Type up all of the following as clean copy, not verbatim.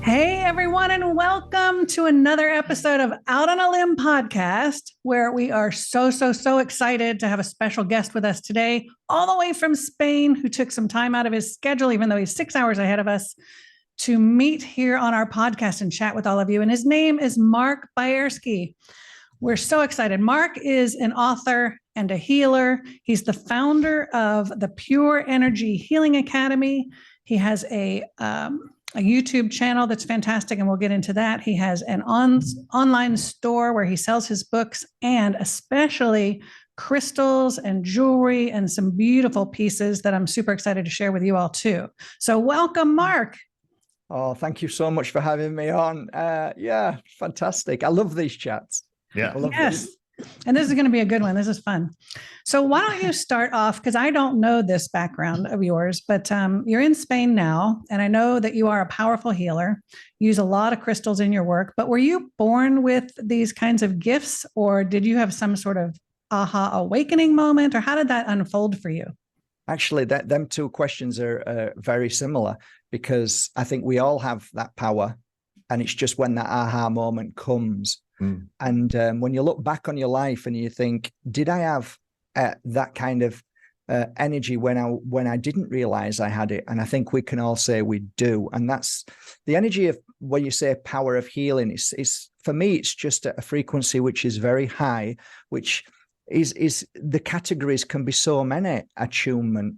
Hey, everyone, and welcome to another episode of Out on a Limb podcast, where we are so excited to have a special guest with us today, all the way from Spain, who took some time out of his schedule, even though he's 6 hours ahead of us, to meet here on our podcast and chat with all of you. And his name is Mark Bajerski. We're so excited. Mark is an author and a healer. He's the founder of the Pure Energy Healing Academy. He has a YouTube channel that's fantastic, and we'll get into that. He has an online store where he sells his books and especially crystals and jewelry and some beautiful pieces that I'm super excited to share with you all too. So welcome, Mark. Oh, thank you so much for having me on. Yeah, fantastic. I love these chats. Yeah. Yes. And this is going to be a good one. This is fun. So why don't you start off, because I don't know this background of yours, but you're in Spain now, and I know that you are a powerful healer. You use a lot of crystals in your work, but were you born with these kinds of gifts, or did you have some sort of aha awakening moment, or how did that unfold for you? Actually, them two questions are very similar, because I think we all have that power, and it's just when that aha moment comes. And when you look back on your life and you think, did I have that kind of energy when I didn't realize I had it? And I think we can all say we do. And that's the energy of, when you say power of healing, is for me, it's just a frequency which is very high, which is the categories can be so many: attunement,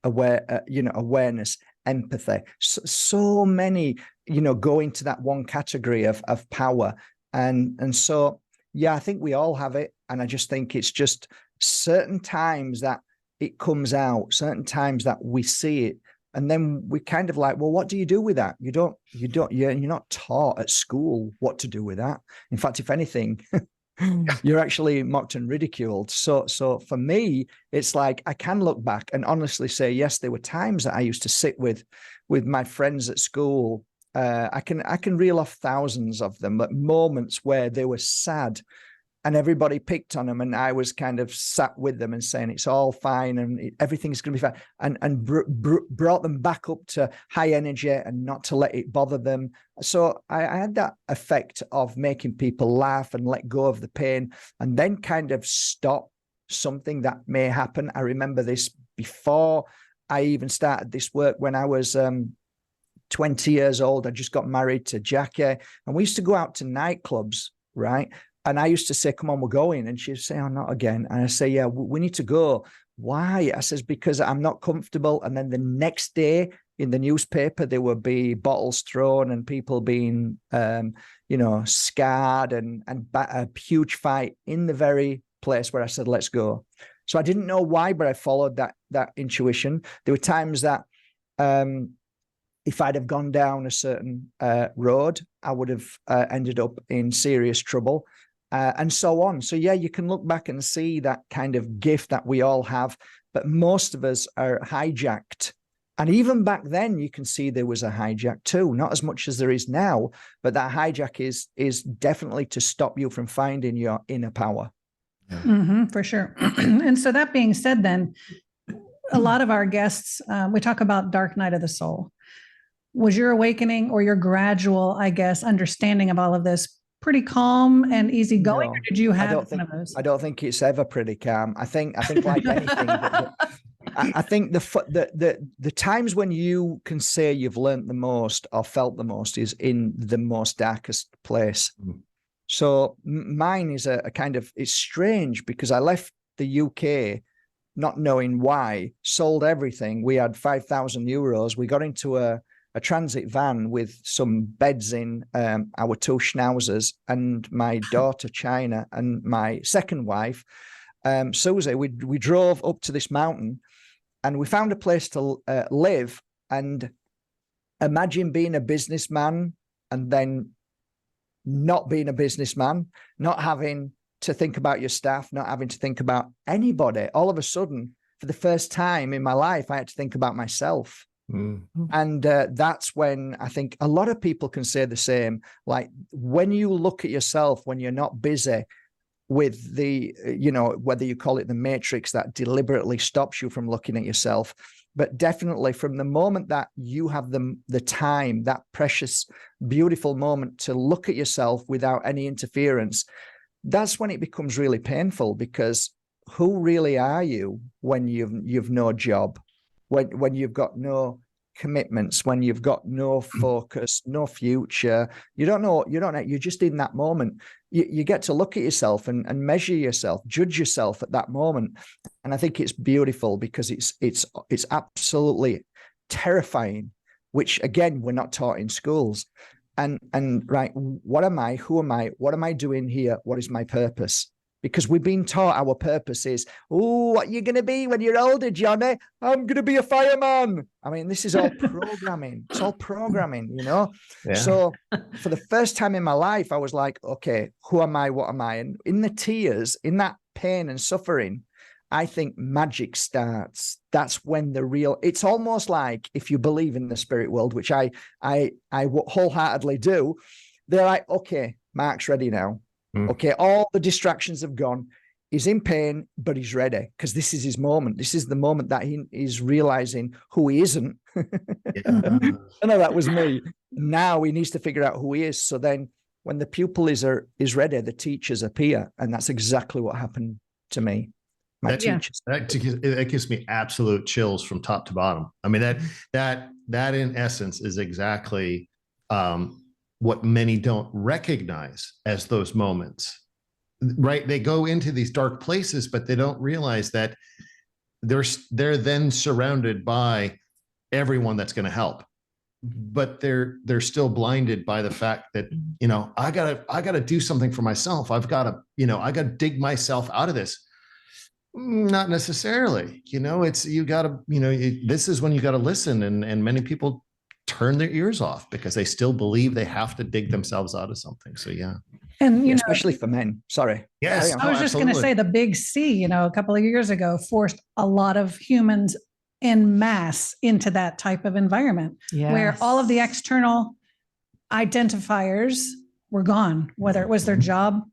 awareness, empathy, so many, go into that one category of power. And so, yeah, I think we all have it. And I just think it's just certain times that it comes out, certain times that we see it. And then we kind of like, well, what do you do with that? You're not taught at school what to do with that. In fact, if anything, you're actually mocked and ridiculed. So for me, it's like, I can look back and honestly say, yes, there were times that I used to sit with my friends at school. I can reel off thousands of them, but moments where they were sad and everybody picked on them, and I was kind of sat with them and saying it's all fine and everything's going to be fine, and brought them back up to high energy and not to let it bother them. So I had that effect of making people laugh and let go of the pain, and then kind of stop something that may happen. I remember this before I even started this work when I was 20 years old. I just got married to Jackie, and we used to go out to nightclubs, right? And I used to say, come on, we're going. And she'd say, oh, not again. And I say, yeah, we need to go. Why? I says, because I'm not comfortable. And then the next day in the newspaper, there would be bottles thrown and people being, scarred, and a huge fight in the very place where I said, let's go. So I didn't know why, but I followed that intuition. There were times that, if I'd have gone down a certain road, I would have ended up in serious trouble, and so on. So yeah, you can look back and see that kind of gift that we all have, but most of us are hijacked. And even back then, you can see there was a hijack too, not as much as there is now, but that hijack is definitely to stop you from finding your inner power. Mm-hmm, for sure. And so that being said, then, a lot of our guests, we talk about dark night of the soul. Was your awakening or your gradual, I guess, understanding of all of this pretty calm and easygoing, or did you have one of those? I don't think it's ever pretty calm. I think like anything, I think the times when you can say you've learned the most or felt the most is in the most darkest place. So mine is a kind of, it's strange because I left the UK not knowing why, sold everything. We had 5,000 euros. We got into a transit van with some beds in, our two schnauzers, and my daughter China and my second wife Susie. We drove up to this mountain and we found a place to live. And imagine being a businessman and then not being a businessman, not having to think about your staff, not having to think about anybody. All of a sudden, for the first time in my life, I had to think about myself. And that's when I think a lot of people can say the same. Like when you look at yourself, when you're not busy with the, whether you call it the matrix that deliberately stops you from looking at yourself, But definitely from the moment that you have the time, that precious, beautiful moment to look at yourself without any interference, that's when it becomes really painful, because who really are you when you've no job, when you've got no commitments, when you've got no focus, no future? You don't know, you're just in that moment. You get to look at yourself and measure yourself, judge yourself at that moment. And I think it's beautiful, because it's absolutely terrifying, which again, we're not taught in schools. And right, what am I? Who am I? What am I doing here? What is my purpose? Because we've been taught our purpose is, oh, what you're going to be when you're older, Johnny? I'm going to be a fireman. I mean, this is all programming. It's all programming, you know? Yeah. So for the first time in my life, I was like, okay, who am I? What am I? And in the tears, in that pain and suffering, I think magic starts. That's when the real, it's almost like, if you believe in the spirit world, which I wholeheartedly do, they're like, okay, Mark's ready now. Okay, all the distractions have gone. He's in pain, but he's ready, because this is his moment. This is the moment that he is realizing who he isn't. I know that was me. Now he needs to figure out who he is. So then when the pupil is ready, the teachers appear. And that's exactly what happened to me. My teachers. That gives me absolute chills from top to bottom. I mean, that in essence is exactly what many don't recognize as those moments, right? They go into these dark places, but they don't realize that they're then surrounded by everyone that's going to help, but they're still blinded by the fact that, you know, I gotta do something for myself. I gotta dig myself out of this. Not necessarily, you know, this is when you got to listen. And many people turn their ears off because they still believe they have to dig themselves out of something. So, yeah. And, especially for men. Sorry. Yes. I was just going to say the big C, a couple of years ago forced a lot of humans en masse into that type of environment where all of the external identifiers were gone, whether it was their job,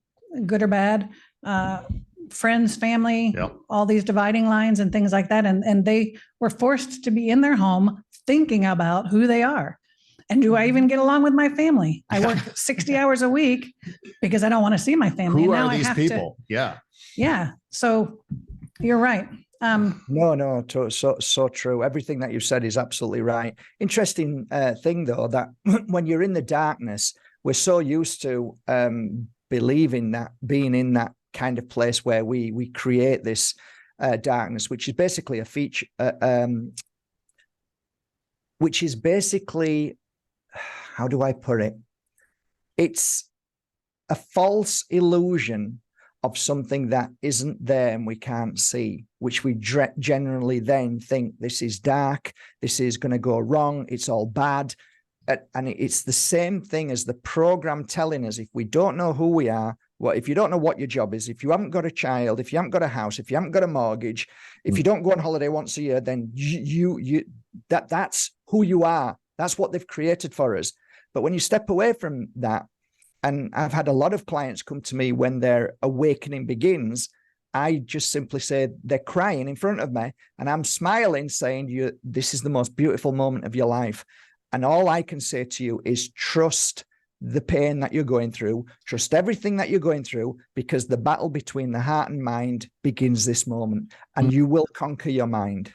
good or bad, friends, family, all these dividing lines and things like that. And they were forced to be in their home thinking about who they are. And do I even get along with my family? I work 60 hours a week because I don't want to see my family. Who and now are these people? Yeah. So you're right. No, so true. Everything that you said is absolutely right. Interesting thing though, that when you're in the darkness, we're so used to believing that, being in that kind of place where we create this darkness, which is basically a feature, which is basically, how do I put it? It's a false illusion of something that isn't there and we can't see, which we generally then think this is dark, this is going to go wrong, it's all bad. And it's the same thing as the program telling us, if we don't know who we are, if you don't know what your job is, if you haven't got a child, if you haven't got a house, if you haven't got a mortgage, if you don't go on holiday once a year, then that's who you are. That's what they've created for us. But when you step away from that, and I've had a lot of clients come to me when their awakening begins, I just simply say they're crying in front of me and I'm smiling saying, this is the most beautiful moment of your life. And all I can say to you is trust the pain that you're going through, trust everything that you're going through, because the battle between the heart and mind begins this moment, and you will conquer your mind.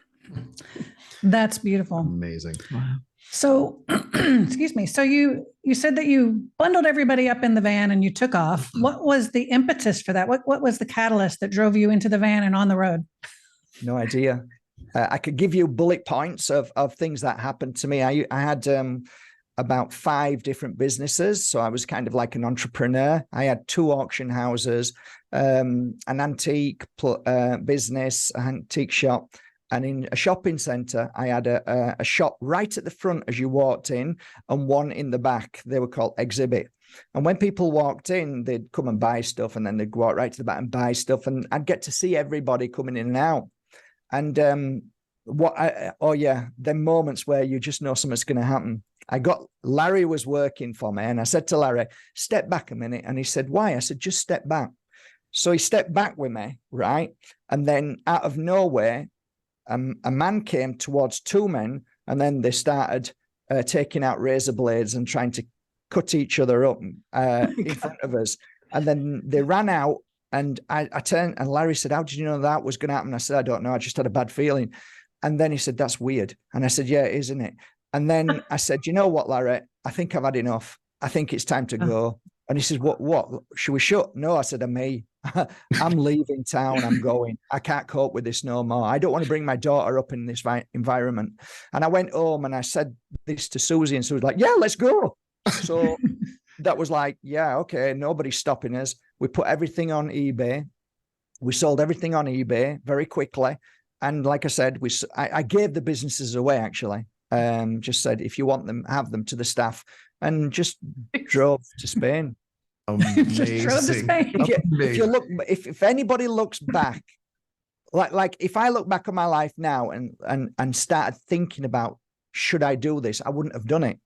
That's beautiful. Amazing. Wow. So, excuse me. So you said that you bundled everybody up in the van and you took off. What was the impetus for that? What was the catalyst that drove you into the van and on the road? No idea. I could give you bullet points of things that happened to me. I had about 5 different businesses. So I was kind of like an entrepreneur. I had 2 auction houses, an antique business, an antique shop. And in a shopping center, I had a shop right at the front as you walked in and one in the back. They were called Exhibit. And when people walked in, they'd come and buy stuff, and then they'd go out right to the back and buy stuff. And I'd get to see everybody coming in and out. And then moments where you just know something's going to happen. Larry was working for me, and I said to Larry, step back a minute. And he said, why? I said, just step back. So he stepped back with me, right? And then out of nowhere, a man came towards two men, and then they started taking out razor blades and trying to cut each other up in front of us. And then they ran out, and I turned, and Larry said, "How did you know that was going to happen?" I said, "I don't know. I just had a bad feeling." And then he said, "That's weird." And I said, "Yeah, it is, isn't it?" And then I said, "You know what, Larry? I think I've had enough. I think it's time to go." And he says, What? Should we shut?" "No," I said, I'm leaving town. I'm going. I can't cope with this no more. I don't want to bring my daughter up in this environment. And I went home and I said this to Susie, and Susie was like, "Yeah, let's go." So that was like, yeah, okay, nobody's stopping us. We put everything on eBay. We sold everything on eBay very quickly. And like I said, I gave the businesses away, actually. Just said, if you want them, have them, to the staff, and just drove to Spain. Amazing. Just drove to Spain. If anybody looks back, like if I look back on my life now and started thinking about, should I do this? I wouldn't have done it.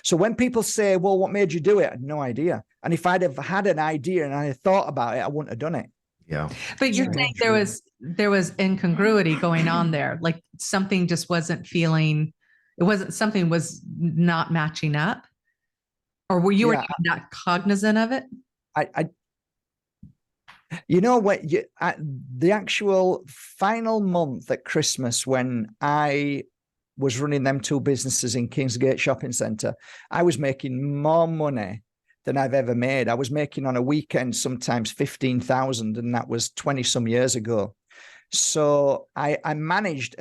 So when people say, "Well, what made you do it?" I had no idea. And if I'd have had an idea and I had thought about it, I wouldn't have done it. Yeah. But you're saying there was incongruity going on there. Like something just wasn't feeling, something was not matching up, or were you not cognizant of it? You know what? The actual final month at Christmas, when I was running them two businesses in Kingsgate Shopping Centre, I was making more money than I've ever made. I was making on a weekend sometimes 15,000, and that was 20 some years ago. So I managed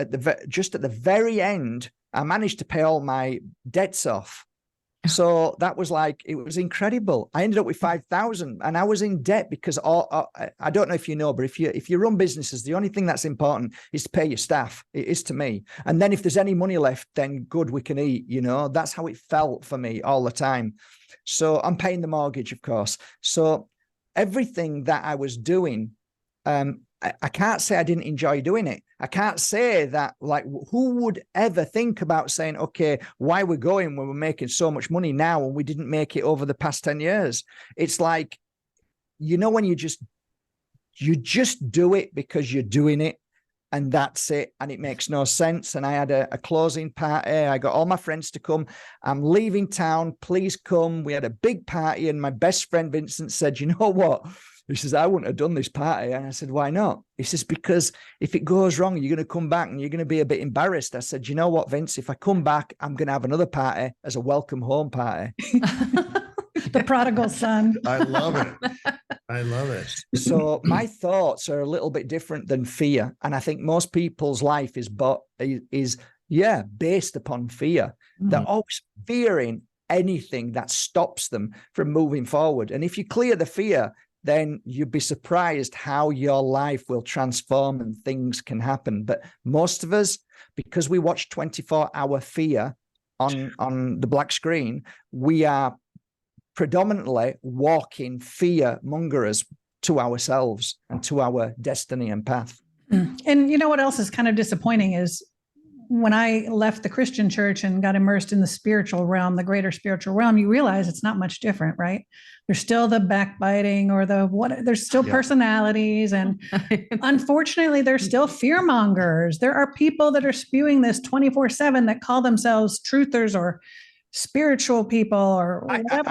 just at the very end, I managed to pay all my debts off. So that was like, it was incredible. I ended up with 5,000, and I was in debt because I don't know if you know, but if you run businesses, the only thing that's important is to pay your staff. It is to me. And then if there's any money left, then good, we can eat, that's how it felt for me all the time. So I'm paying the mortgage, of course. So everything that I was doing, I can't say I didn't enjoy doing it. I can't say that, like, who would ever think about saying, okay, why we're going when we're making so much money now and we didn't make it over the past 10 years? It's like, when you just do it because you're doing it, and that's it. And it makes no sense. And I had a closing party. I got all my friends to come. I'm leaving town. Please come. We had a big party. And my best friend, Vincent, said, "You know what?" He says, "I wouldn't have done this party." And I said, "Why not?" He says, "Because if it goes wrong, you're going to come back and you're going to be a bit embarrassed." I said, "You know what, Vince? If I come back, I'm going to have another party as a welcome home party." The prodigal son. I love it. I love it. So my thoughts are a little bit different than fear. And I think most people's life is based upon fear. Mm-hmm. They're always fearing anything that stops them from moving forward. And if you clear the fear, then you'd be surprised how your life will transform and things can happen. But most of us, because we watch 24-hour fear on the black screen, we are predominantly walking fear mongers to ourselves and to our destiny and path. And you know what else is kind of disappointing is when I left the Christian church and got immersed in the spiritual realm, the greater spiritual realm, you realize it's not much different, right? There's still the backbiting or there's still personalities. And unfortunately, there's still fear mongers. There are people that are spewing this 24/7 that call themselves truthers or spiritual people or whatever.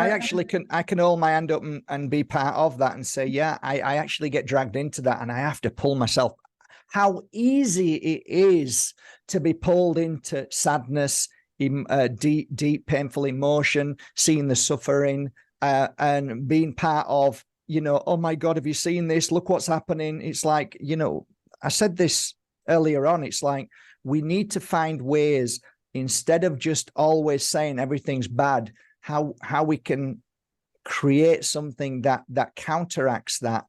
I can hold my hand up and be part of that and say, yeah, I actually get dragged into that, and I have to pull myself. How easy it is to be pulled into sadness, deep, painful emotion, seeing the suffering, and being part of, oh my God, have you seen this? Look what's happening. It's like, I said this earlier on. It's like, we need to find ways, instead of just always saying everything's bad, how we can create something that counteracts that.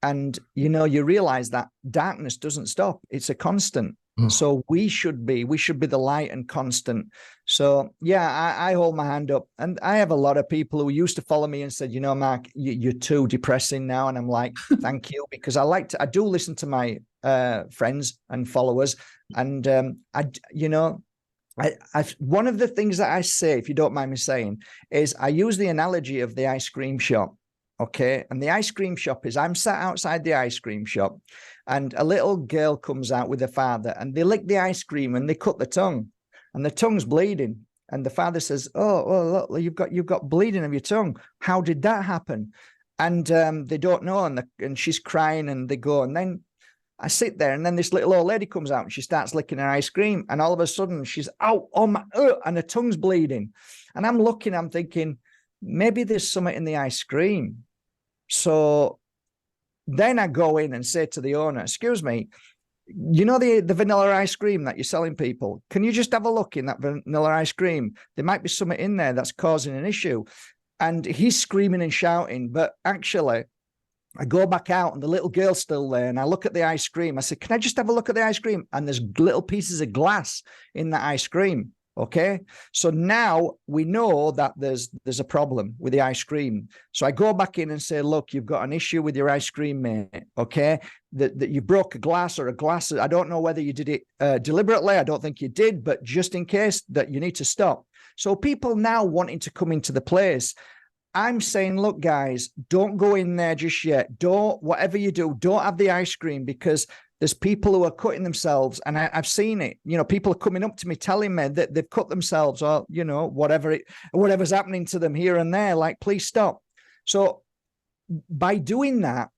And, you realize that darkness doesn't stop. It's a constant. So we should be the light and constant. So, yeah, I hold my hand up. And I have a lot of people who used to follow me and said, Mark, you're too depressing now. And I'm like, thank you, because I do listen to my friends and followers. And, one of the things that I say, if you don't mind me saying, is I use the analogy of the ice cream shop. Okay. And the ice cream shop is, I'm sat outside the ice cream shop and a little girl comes out with her father and they lick the ice cream and they cut the tongue and the tongue's bleeding. And the father says, oh, look, you've got bleeding of your tongue. How did that happen? And they don't know. And she's crying and they go, and then I sit there and then this little old lady comes out and she starts licking her ice cream. And all of a sudden she's out, and her tongue's bleeding. And I'm looking, I'm thinking, maybe there's something in the ice cream. So then I go in and say to the owner, excuse me, you know, the vanilla ice cream that you're selling people, can you just have a look in that vanilla ice cream? There might be something in there that's causing an issue. And he's screaming and shouting, but actually I go back out and the little girl's still there and I look at the ice cream. I said, can I just have a look at the ice cream? And there's little pieces of glass in the ice cream. Okay. So now we know that there's a problem with the ice cream. So I go back in and say, look, you've got an issue with your ice cream, mate. Okay. That you broke a glass or a glass. I don't know whether you did it deliberately. I don't think you did, but just in case, that you need to stop. So people now wanting to come into the place, I'm saying, look, guys, don't go in there just yet. Whatever you do, don't have the ice cream, because there's people who are cutting themselves. And I've seen it. You know, people are coming up to me telling me that they've cut themselves, or, you know, whatever's happening to them here and there, like, please stop. So by doing that,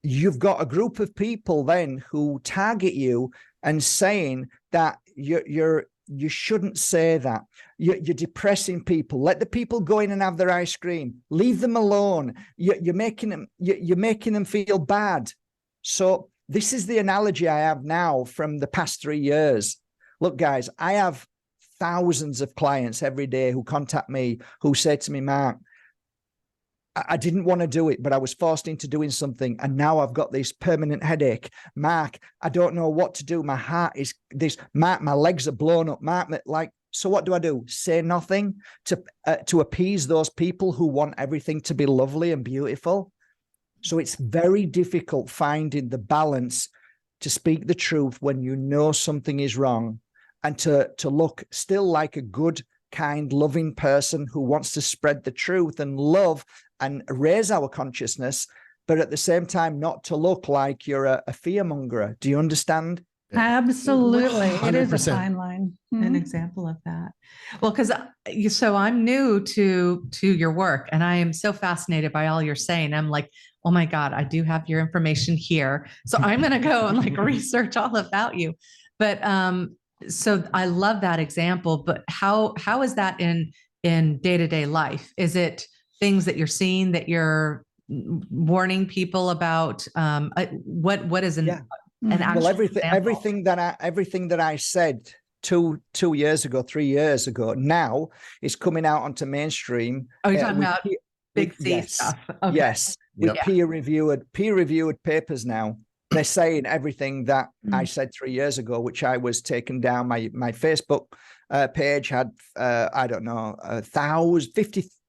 you've got a group of people then who target you and saying that you shouldn't say that. You're depressing people. Let the people go in and have their ice cream. Leave them alone. You're making them feel bad. So this is the analogy I have now from the past 3 years. Look, guys, I have thousands of clients every day who contact me, who say to me, Mark, I didn't want to do it, but I was forced into doing something. And now I've got this permanent headache. Mark, I don't know what to do. My heart is this. Mark, my legs are blown up. Mark, like, so what do I do? Say nothing to appease those people who want everything to be lovely and beautiful. So it's very difficult finding the balance to speak the truth when you know something is wrong, and to look still like a good, kind, loving person who wants to spread the truth and love and raise our consciousness, but at the same time not to look like you're a fearmonger. Do you understand? Absolutely. It is a 100%. fine line. An example of that. Well, because so I'm new to your work and I am so fascinated by all you're saying. I'm like, oh my God, I do have your information here. So I'm going to go and like research all about you. But so I love that example, but how is that in day-to-day life? Is it things that you're seeing that you're warning people about? What is an actual everything that I said two years ago, 3 years ago, now is coming out onto mainstream. Oh, you're talking about big C stuff. Okay. Yes, with peer-reviewed papers now. They're saying everything that I said 3 years ago, which I was taken down. My Facebook page had, I don't know,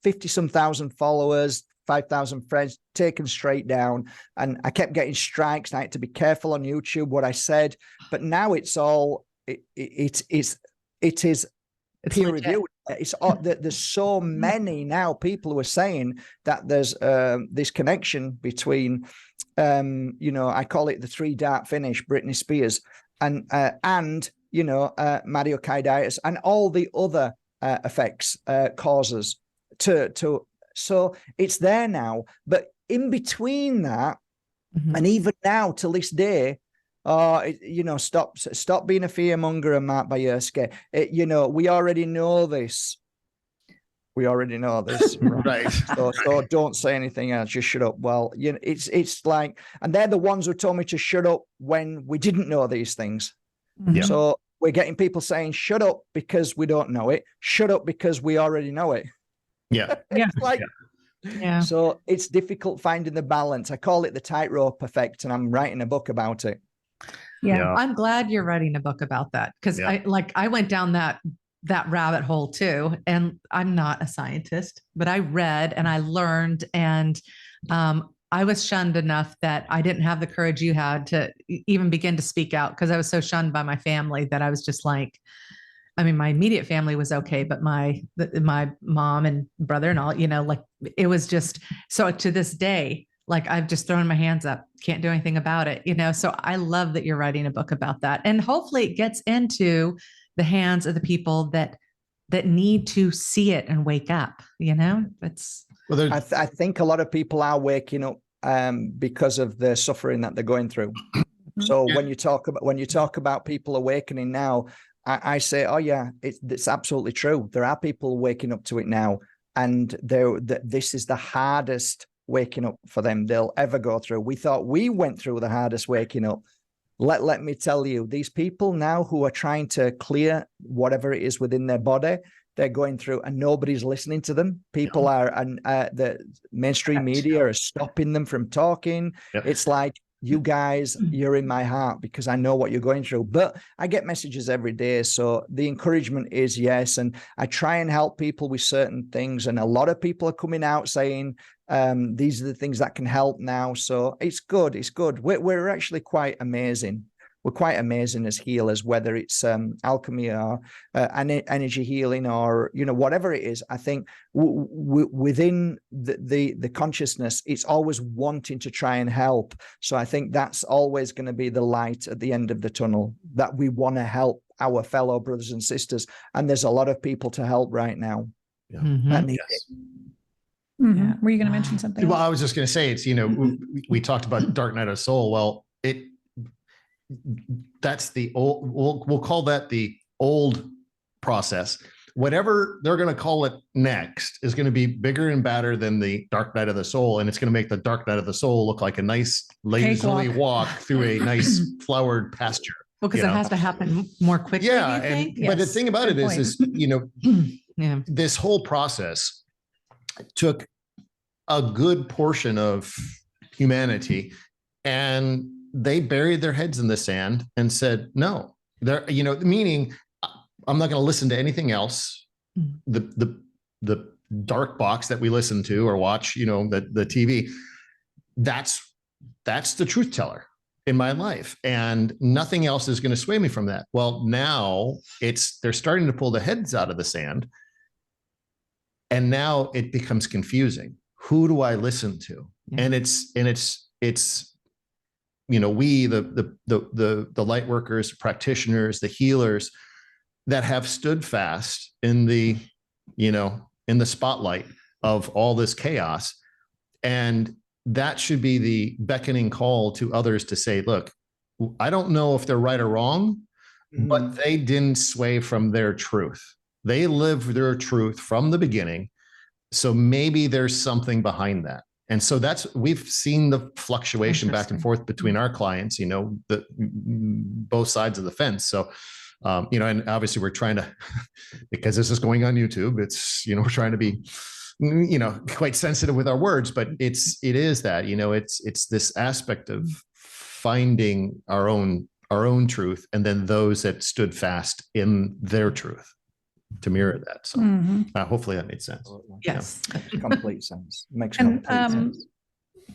50 some thousand followers, 5,000 friends, taken straight down. And I kept getting strikes. And I had to be careful on YouTube what I said. But now it's all, it is peer reviewed. It's there's so many now people who are saying that there's this connection between, I call it the 3 dart finish, Britney Spears, and myocarditis and all the other effects, causes so it's there now. But in between that, and even now till this day, stop being a fearmonger, and Mark Bajerski. We already know this. Right? So don't say anything else. Just shut up. Well, it's like, and they're the ones who told me to shut up when we didn't know these things. Yeah. So we're getting people saying, shut up because we don't know it. Shut up because we already know it. Yeah. Yeah. So it's difficult finding the balance. I call it the tightrope effect, and I'm writing a book about it. Yeah. I'm glad you're writing a book about that, because I went down that rabbit hole too. And I'm not a scientist, but I read and I learned, and I was shunned enough that I didn't have the courage you had to even begin to speak out, because I was so shunned by my family that I was just like, I mean, my immediate family was okay, but my mom and brother and all, like it was just, so to this day, like I've just thrown my hands up, can't do anything about it, so I love that you're writing a book about that. And hopefully it gets into the hands of the people that need to see it and wake up, it's. Well, I think a lot of people are waking up because of the suffering that they're going through. So when you talk about people awakening now, I say, oh yeah, it's absolutely true. There are people waking up to it now, and this is the hardest waking up for them they'll ever go through. We thought we went through the hardest waking up. Let me tell you, these people now who are trying to clear whatever it is within their body, they're going through, and nobody's listening to them. People the mainstream media are stopping them from talking. Yep. It's like, you guys, you're in my heart because I know what you're going through. But I get messages every day. So the encouragement is yes. And I try and help people with certain things. And a lot of people are coming out saying, these are the things that can help now. So it's good. It's good. We're actually quite amazing. We're quite amazing as healers, whether it's alchemy or energy healing or, whatever it is. I think within the consciousness, it's always wanting to try and help. So I think that's always going to be the light at the end of the tunnel, that we want to help our fellow brothers and sisters. And there's a lot of people to help right now. Yeah. That need it. Mm-hmm. Yeah. Were you going to mention something? Well, I was just going to say, it's, we talked about Dark Night of the Soul. Well, that's the old, we'll call that the old process. Whatever they're going to call it next is going to be bigger and badder than the Dark Night of the Soul. And it's going to make the Dark Night of the Soul look like a nice lazily walk through a nice flowered pasture. Well, because it has to happen more quickly. Yeah. But the thing about it is, this whole process took a good portion of humanity, and they buried their heads in the sand and said, no, meaning I'm not going to listen to anything else. The dark box that we listen to or watch, the TV, that's the truth teller in my life. And nothing else is going to sway me from that. Well, now they're starting to pull the heads out of the sand. And now it becomes confusing. Who do I listen to? Yeah. And it's we, the light workers, practitioners, the healers that have stood fast in the spotlight of all this chaos. And that should be the beckoning call to others to say, look, I don't know if they're right or wrong, but they didn't sway from their truth. They lived their truth from the beginning. So maybe there's something behind that. And so we've seen the fluctuation back and forth between our clients, both sides of the fence. So, and obviously we're trying to, because this is going on YouTube, it's, we're trying to be, quite sensitive with our words, but it is that, it's this aspect of finding our own truth, and then those that stood fast in their truth to mirror that. So hopefully that made sense. Yes. Complete sense. Makes complete sense.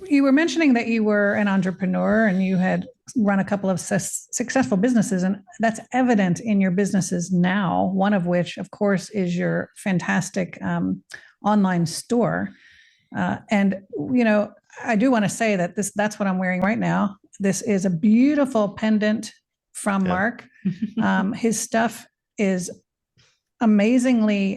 You were mentioning that you were an entrepreneur and you had run a couple of successful businesses, and that's evident in your businesses now, one of which, of course, is your fantastic online store. And, I do want to say that that's what I'm wearing right now. This is a beautiful pendant from Mark. His stuff is amazingly,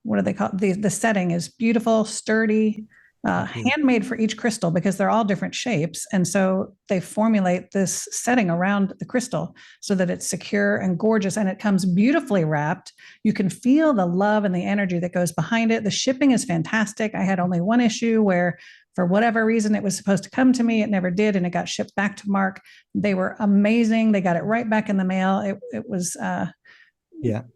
what do they call it? The setting is beautiful, sturdy, handmade for each crystal, because they're all different shapes. And so they formulate this setting around the crystal so that it's secure and gorgeous, and it comes beautifully wrapped. You can feel the love and the energy that goes behind it. The shipping is fantastic. I had only one issue where, for whatever reason, it was supposed to come to me. It never did. And it got shipped back to Mark. They were amazing. They got it right back in the mail. It was,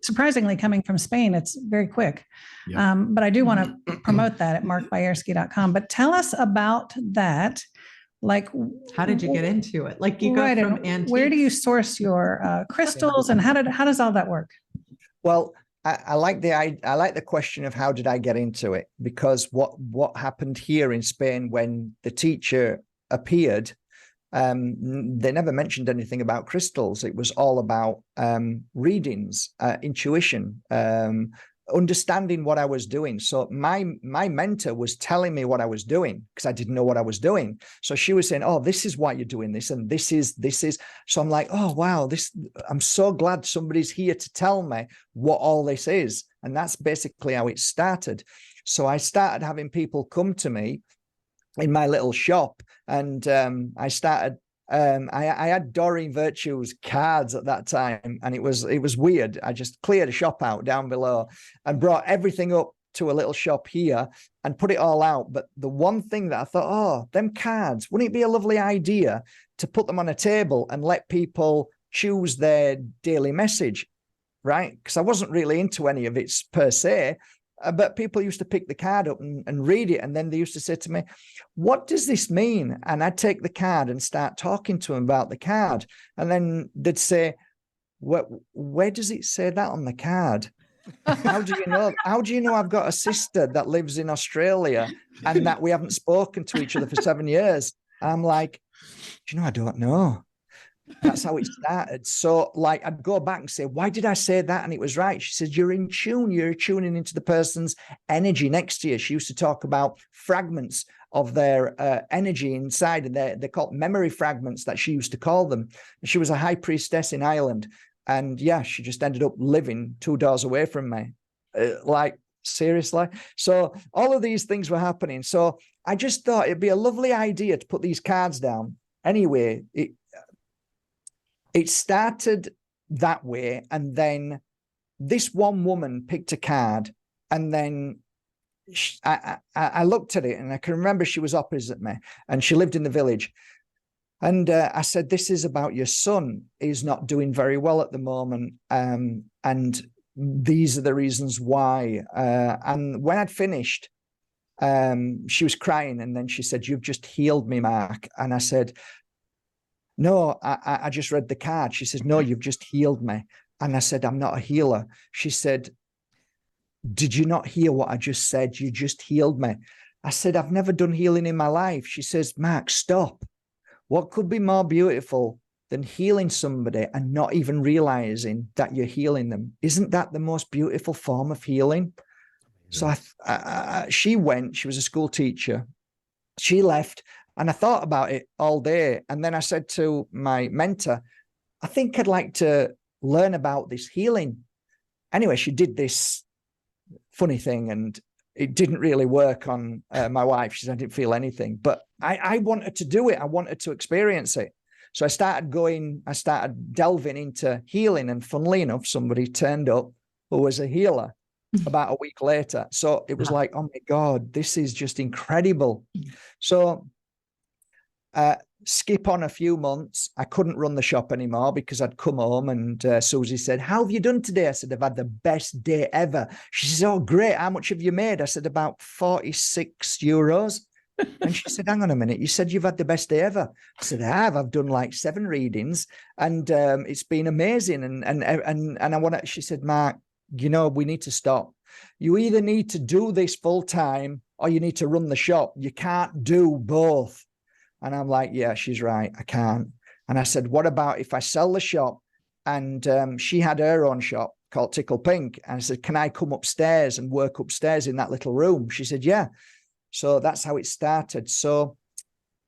surprisingly, coming from Spain, it's very quick. But I do want to promote that at markbajerski.com. But tell us about that. Like, how did you get into it? Like, you go from antiques. Where do you source your crystals, and how does all that work? Well, I like the question of how did I get into it, because what happened here in Spain when the teacher appeared, They never mentioned anything about crystals. It was all about readings, intuition, understanding what I was doing. So my mentor was telling me what I was doing because I didn't know what I was doing. So she was saying, oh, this is why you're doing this. And this is. So I'm like, oh, wow, I'm so glad somebody's here to tell me what all this is. And that's basically how it started. So I started having people come to me in my little shop, and I started. I had Doreen Virtue's cards at that time, and it was weird. I just cleared a shop out down below and brought everything up to a little shop here and put it all out. But the one thing that I thought, oh, them cards, wouldn't it be a lovely idea to put them on a table and let people choose their daily message, right? Because I wasn't really into any of it per se. But people used to pick the card up and read it. And then they used to say to me, what does this mean? And I'd take the card and start talking to them about the card. And then they'd say, where does it say that on the card? How do you know? How do you know I've got a sister that lives in Australia and that we haven't spoken to each other for 7 years? I'm like, do you know, I don't know. That's how it started. So like, I'd go back and say, why did I say that? And it was right. She said, you're in tune. You're tuning into the person's energy next to you. She used to talk about fragments of their energy inside, and they're called memory fragments, that she used to call them. She was a high priestess in Ireland. And yeah, she just ended up living 2 doors away from me. Like, seriously. So all of these things were happening. So I just thought it'd be a lovely idea to put these cards down. Anyway, it started that way. And then this one woman picked a card, and then I looked at it, and I can remember she was opposite me, and she lived in the village. And I said, this is about your son. He's not doing very well at the moment. And these are the reasons why. And when I'd finished, she was crying. And then she said, you've just healed me, Mark. And I said, no, I just read the card. She says, no, you've just healed me. And I said, I'm not a healer. She said, did you not hear what I just said? You just healed me. I said, I've never done healing in my life. She says, Mark, stop. What could be more beautiful than healing somebody and not even realizing that you're healing them? Isn't that the most beautiful form of healing? So she went, she was a school teacher. She left, and I thought about it all day. And then I said to my mentor, I think I'd like to learn about this healing. Anyway, she did this funny thing, and it didn't really work on my wife. She said, I didn't feel anything, but I wanted to do it. I wanted to experience it. So I started delving into healing, and funnily enough, somebody turned up who was a healer about a week later. So it was like, oh my God, this is just incredible. So skip on a few months. I couldn't run the shop anymore because I'd come home, and Susie said, how have you done today? I said, I've had the best day ever. She says, oh, great. How much have you made? I said, about 46 euros. And she said, hang on a minute. You said you've had the best day ever. I said, I have. I've done like 7 readings, and it's been amazing. And I want to, she said, Mark, you know, we need to stop. You either need to do this full time or you need to run the shop. You can't do both. And I'm like, yeah, she's right. I can't. And I said, what about if I sell the shop? And she had her own shop called Tickle Pink. And I said, can I come upstairs and work upstairs in that little room? She said, yeah. So that's how it started. So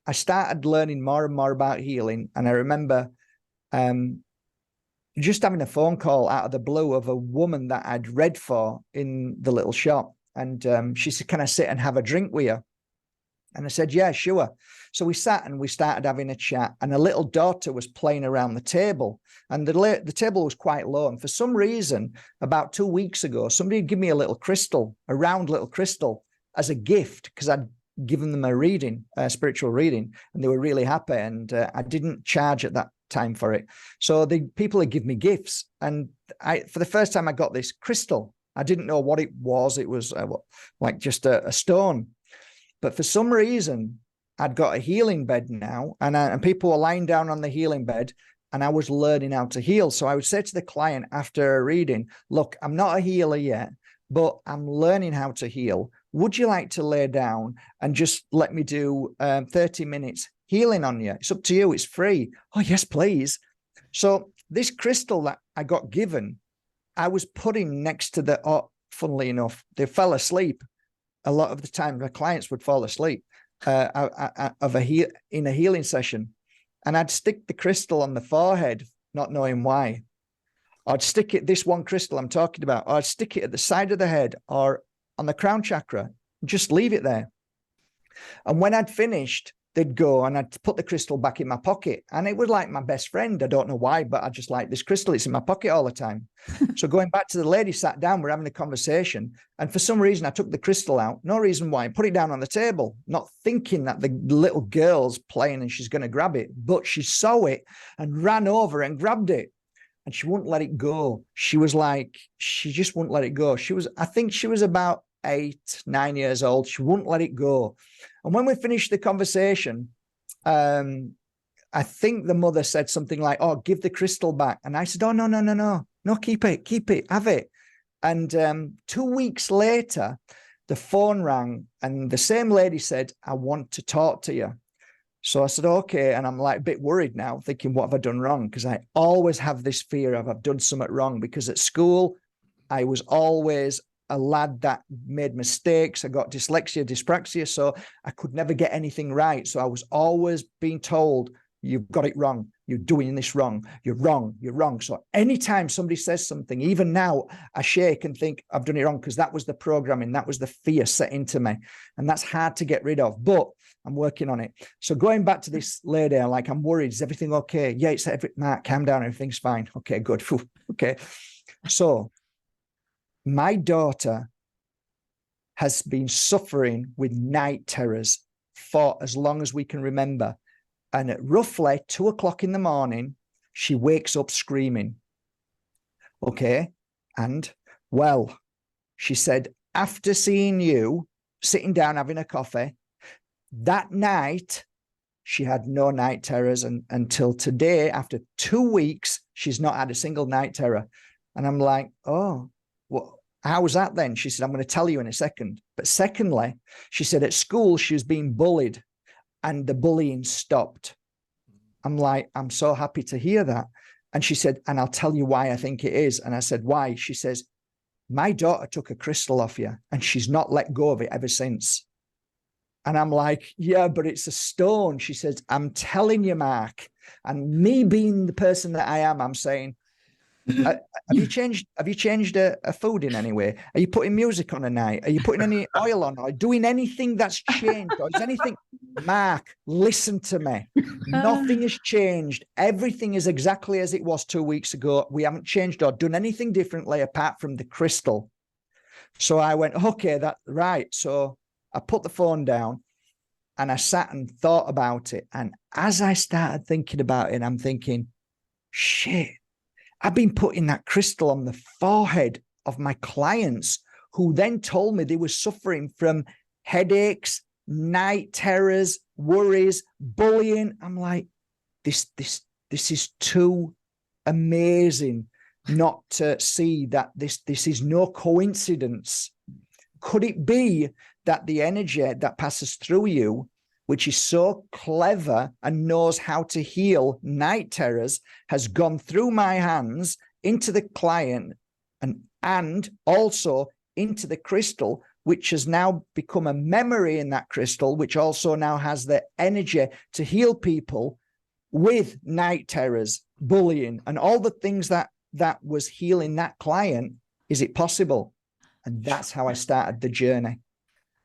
I started learning more and more about healing. And I remember just having a phone call out of the blue of a woman that I'd read for in the little shop. And she said, can I sit and have a drink with you? And I said, yeah, sure. So we sat and we started having a chat, and a little daughter was playing around the table, and the table was quite low. And for some reason, about 2 weeks ago, somebody had given me a little crystal, a round little crystal, as a gift, because I'd given them a reading, a spiritual reading, and they were really happy. And I didn't charge at that time for it. So the people had given me gifts. And for the first time, I got this crystal. I didn't know what it was. It was like just a stone. But for some reason, I'd got a healing bed now, and people were lying down on the healing bed, and I was learning how to heal. So I would say to the client after a reading, look, I'm not a healer yet, but I'm learning how to heal. Would you like to lay down and just let me do 30 minutes healing on you. It's up to you. It's free. Oh, yes, please. So this crystal that I got given, I was putting next to the, funnily enough, they fell asleep. A lot of the time, the clients would fall asleep in a healing session. And I'd stick the crystal on the forehead, not knowing why. I'd stick it, this one crystal I'm talking about, or I'd stick it at the side of the head or on the crown chakra, just leave it there. And when I'd finished, they'd go and I'd put the crystal back in my pocket. And it was like my best friend. I don't know why, but I just like this crystal. It's in my pocket all the time. So going back to the lady, sat down, we're having a conversation. And for some reason, I took the crystal out. No reason why. Put it down on the table, not thinking that the little girl's playing and she's going to grab it. But she saw it and ran over and grabbed it. And she wouldn't let it go. She was like, she just wouldn't let it go. I think she was about 8, 9 years old. She wouldn't let it go. And when we finished the conversation, I think the mother said something like, oh, give the crystal back. And I said, oh, no, keep it, have it. And 2 weeks later, the phone rang and the same lady said, I want to talk to you. So I said, okay. And I'm like a bit worried now, thinking, what have I done wrong? Because I always have this fear of I've done something wrong, because at school, I was always a lad that made mistakes. I got dyslexia, dyspraxia, so I could never get anything right. So I was always being told, you've got it wrong. You're doing this wrong. You're wrong. You're wrong. So anytime somebody says something, even now, I shake and think I've done it wrong, because that was the programming. That was the fear set into me. And that's hard to get rid of, but I'm working on it. So going back to this lady, I'm worried. Is everything okay? Yeah, it's Mark, calm down. Everything's fine. Okay, good. Okay. So my daughter has been suffering with night terrors for as long as we can remember. And at roughly 2 o'clock in the morning, she wakes up screaming. Okay. And well, she said, after seeing you sitting down having a coffee, that night, she had no night terrors. And until today, after 2 weeks, she's not had a single night terror. And I'm like, oh, well, how was that then? She said, I'm going to tell you in a second. But secondly, she said at school, she was being bullied and the bullying stopped. I'm like, I'm so happy to hear that. And she said, and I'll tell you why I think it is. And I said, why? She says, my daughter took a crystal off you and she's not let go of it ever since. And I'm like, yeah, but it's a stone. She says, I'm telling you, Mark. And me being the person that I am, I'm saying, have you changed a food in any way? Are you putting music on a night? Are you putting any oil on, or doing anything that's changed? Or is anything, Mark, listen to me. Nothing has changed. Everything is exactly as it was 2 weeks ago. We haven't changed or done anything differently apart from the crystal. So I went, okay, that's right. So I put the phone down and I sat and thought about it. And as I started thinking about it, I'm thinking, shit, I've been putting that crystal on the forehead of my clients who then told me they were suffering from headaches, night terrors, worries, bullying. I'm like, this is too amazing not to see that this is no coincidence. Could it be that the energy that passes through you, which is so clever and knows how to heal night terrors, has gone through my hands into the client and also into the crystal, which has now become a memory in that crystal, which also now has the energy to heal people with night terrors, bullying, and all the things that was healing that client. Is it possible? And that's how I started the journey.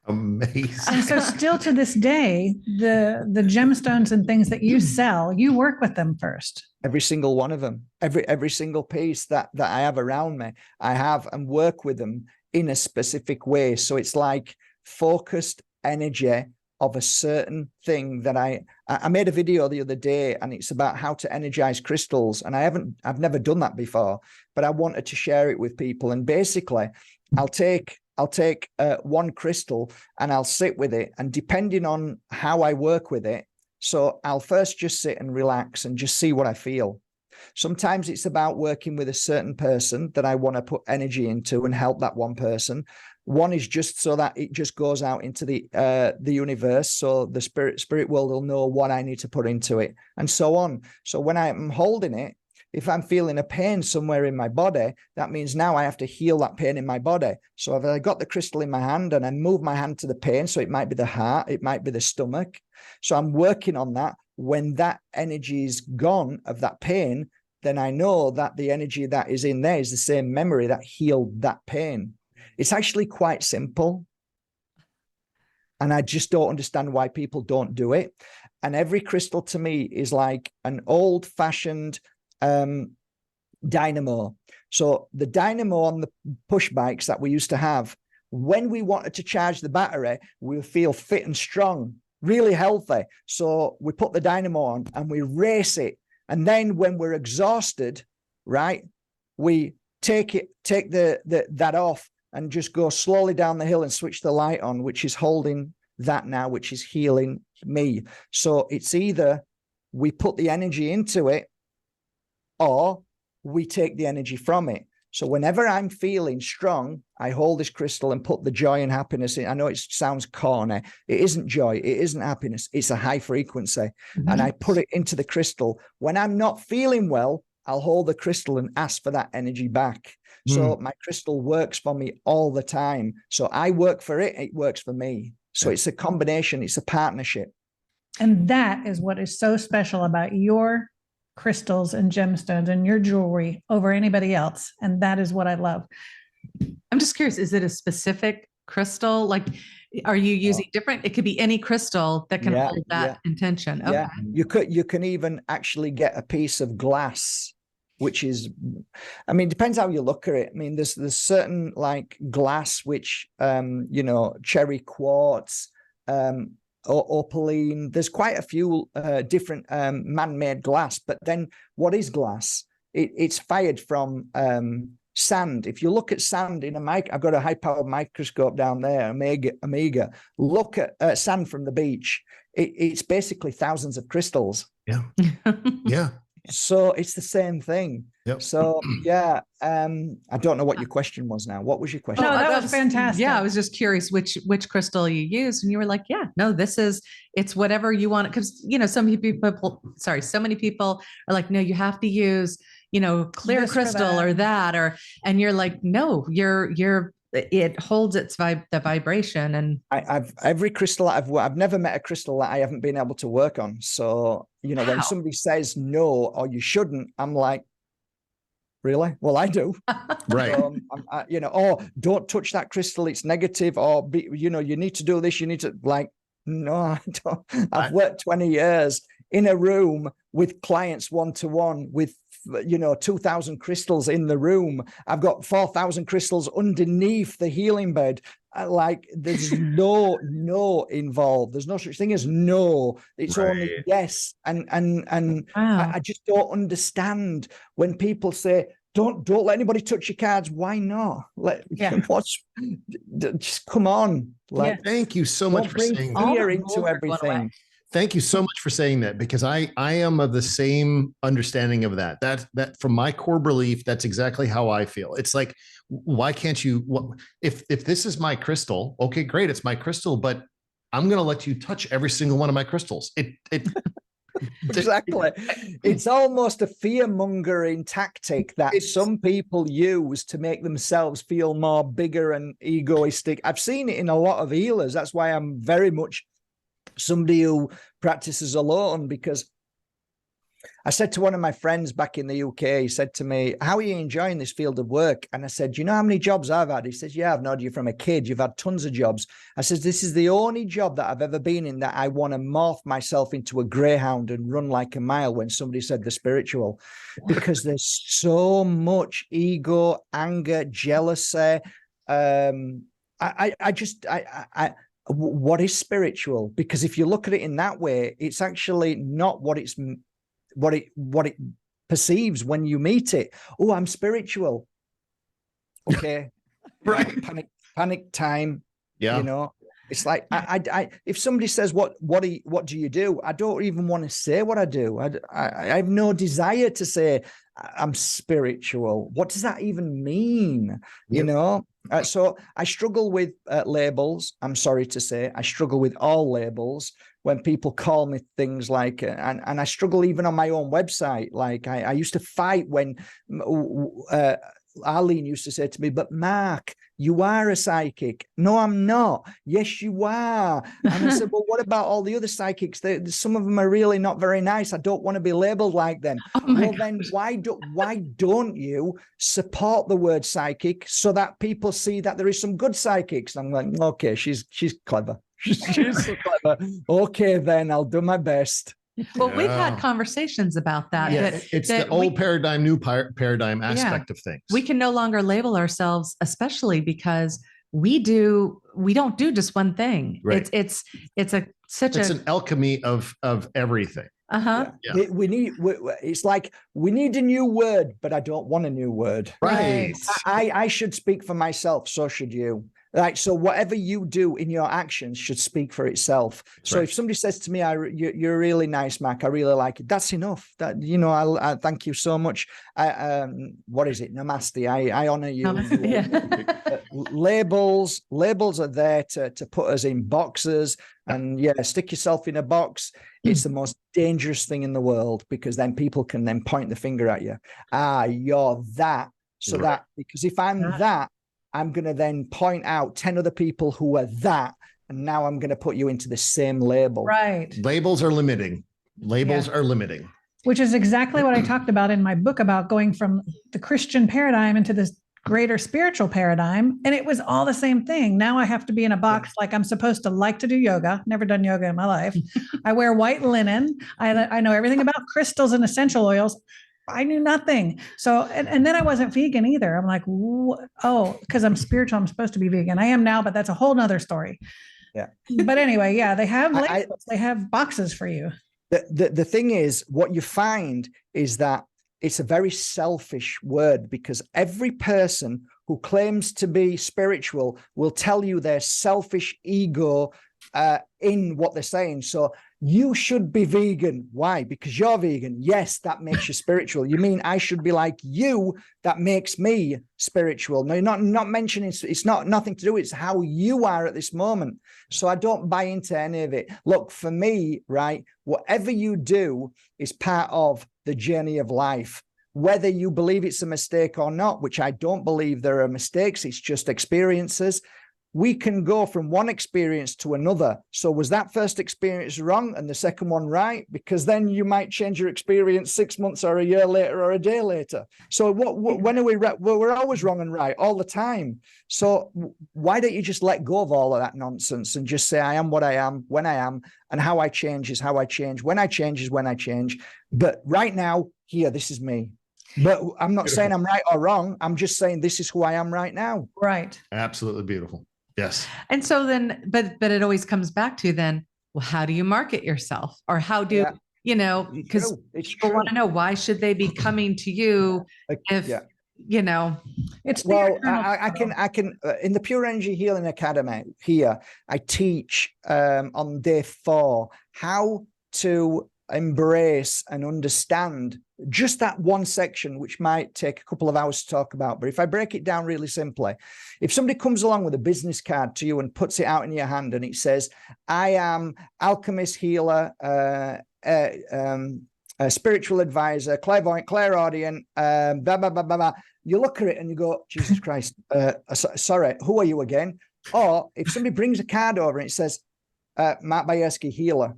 Amazing. And so still to this day, the gemstones and things that you sell, you work with them first. Every single one of them, every single piece that I have around me, I have and work with them in a specific way. So it's like focused energy of a certain thing that I made a video the other day, and it's about how to energize crystals. And I've never done that before, but I wanted to share it with people. And basically I'll take one crystal and I'll sit with it, and depending on how I work with it, so I'll first just sit and relax and just see what I feel. Sometimes it's about working with a certain person that I want to put energy into and help that one person. One is just so that it just goes out into the universe, so the spirit world will know what I need to put into it, and so on. So when I'm holding it, if I'm feeling a pain somewhere in my body, that means now I have to heal that pain in my body. So if I got the crystal in my hand and I move my hand to the pain, so it might be the heart, it might be the stomach. So I'm working on that. When that energy is gone of that pain, then I know that the energy that is in there is the same memory that healed that pain. It's actually quite simple. And I just don't understand why people don't do it. And every crystal to me is like an old-fashioned dynamo. So the dynamo on the push bikes that we used to have, when we wanted to charge the battery, we feel fit and strong, really healthy. So we put the dynamo on and we race it. And then when we're exhausted, right, we take that off and just go slowly down the hill and switch the light on, which is holding that now, which is healing me. So it's either we put the energy into it or we take the energy from it. So whenever I'm feeling strong, I hold this crystal and put the joy and happiness in. I know it sounds corny. It isn't joy. It isn't happiness. It's a high frequency. Mm-hmm. And I put it into the crystal. When I'm not feeling well, I'll hold the crystal and ask for that energy back. So my crystal works for me all the time. So I work for it. It works for me. So it's a combination. It's a partnership. And that is what is so special about your crystals and gemstones and your jewelry over anybody else. And that is what I love. I'm just curious, is it a specific crystal? Like, are you using different? It could be any crystal that can hold that intention. Okay. Yeah, you can even actually get a piece of glass, which is, I mean, depends how you look at it. I mean, there's certain like glass, which, cherry quartz, opaline. There's quite a few different man-made glass. But then what is glass? It's fired from sand. If you look at sand in I've got a high-powered microscope down there, Omega. Look at sand from the beach. It's basically thousands of crystals. Yeah. Yeah. So it's the same thing. Yep. So I don't know what your question was now. What was your question? No, that was fantastic. Yeah, I was just curious which crystal you used, and you were like, yeah, no, it's whatever you want. Because so many people are like, no, you have to use clear This or crystal that. or that, and you're like, no, it holds the vibration. And I've every crystal I've never met a crystal that I haven't been able to work on. So when somebody says no or you shouldn't, I'm like, really? Well, I do. Right. Don't touch that crystal. It's negative. Or you need to do this. You need to no, I don't. I've worked 20 years in a room with clients one-to-one with 2,000 crystals in the room. I've got 4,000 crystals underneath the healing bed. There's no involved. There's no such thing as no. It's only yes. And wow. I just don't understand when people say, don't let anybody touch your cards. Why not? Just come on. Thank you so much for saying that. Fear into everything. Thank you so much for saying that, because I am of the same understanding of that. That from my core belief, that's exactly how I feel. It's like, why can't you? If this is my crystal, okay, great, it's my crystal, but I'm going to let you touch every single one of my crystals. Exactly. It's almost a fear-mongering tactic that some people use to make themselves feel more bigger and egoistic. I've seen it in a lot of healers. That's why I'm very much somebody who practices alone, because I said to one of my friends back in the UK, he said to me, how are you enjoying this field of work? And I said, do you know how many jobs I've had? He says, yeah, I've known you from a kid. You've had tons of jobs. I said, this is the only job that I've ever been in that I want to morph myself into a greyhound and run like a mile when somebody said the spiritual, because there's so much ego, anger, jealousy. What is spiritual? Because if you look at it in that way, it's actually not what it perceives when you meet it. Oh, I'm spiritual. Okay. Right. Panic time. Yeah. It's like, I if somebody says, what do you do? I don't even want to say what I do. I have no desire to say I'm spiritual. What does that even mean? Yep. So I struggle with labels. I'm sorry to say, I struggle with all labels. When people call me things like, and I struggle even on my own website. Like I used to fight when Arlene used to say to me, but Mark, you are a psychic. No, I'm not. Yes, you are. And I said, well, what about all the other psychics? Some of them are really not very nice. I don't want to be labeled like them. Well, then why don't you support the word psychic so that people see that there is some good psychics? And I'm like, okay, she's clever. She's so clever. Okay, then I'll do my best. Well, we've had conversations about that. Yeah, that it's that the old paradigm, new paradigm aspect of things. We can no longer label ourselves, especially because we don't do just one thing. Right. It's an alchemy of everything. Uh-huh. Yeah. It's like we need a new word, but I don't want a new word. Right. I should speak for myself. So should you. Right. So whatever you do in your actions should speak for itself. So if somebody says to me, you're really nice, Mac, I really like it. That's enough. That, I thank you so much. What is it? Namaste. I honor you. Labels are there to put us in boxes, and stick yourself in a box. It's the most dangerous thing in the world, because then people can then point the finger at you. You're that. So that, because if I'm that, I'm going to then point out 10 other people who are that, and now I'm going to put you into the same label. Right. Labels are limiting. Labels are limiting. Which is exactly what I talked about in my book about going from the Christian paradigm into this greater spiritual paradigm. And it was all the same thing. Now I have to be in a box like I'm supposed to like to do yoga. Never done yoga in my life. I wear white linen. I know everything about crystals and essential oils. I knew nothing. So, and then I wasn't vegan either. I'm like, because I'm spiritual, I'm supposed to be vegan. I am now, but that's a whole nother story. Yeah. But anyway, they have labels, they have boxes for you. The thing is, what you find is that it's a very selfish word, because every person who claims to be spiritual will tell you their selfish ego in what they're saying. So you should be vegan. Why? Because you're vegan. Yes, that makes you spiritual. You mean I should be like you? That makes me spiritual. No, not mentioning, it's not nothing to do. It's how you are at this moment. So I don't buy into any of it. Look, for me, right, whatever you do is part of the journey of life. Whether you believe it's a mistake or not, which I don't believe there are mistakes, it's just experiences. We can go from one experience to another. So was that first experience wrong and the second one right? Because then you might change your experience 6 months or a year later or a day later. So when are we right? Well, we're always wrong and right all the time. So why don't you just let go of all of that nonsense and just say, I am what I am, when I am, and how I change is how I change. When I change is when I change. But right now, here, this is me. But I'm not saying I'm right or wrong. I'm just saying this is who I am right now. Right. Absolutely beautiful. Yes. And so then, but it always comes back to then, well, how do you market yourself? Or how do, because people want to know, why should they be coming to you if, it's I can in the Pure Energy Healing Academy here, I teach on day 4 how to embrace and understand just that one section, which might take a couple of hours to talk about. But if I break it down really simply, if somebody comes along with a business card to you and puts it out in your hand and it says, I am alchemist, healer, a spiritual advisor, clairvoyant, clairaudient, blah, blah, blah, blah, blah. You look at it and you go, Jesus Christ, sorry, who are you again? Or if somebody brings a card over and it says, Mark Bajerski, healer.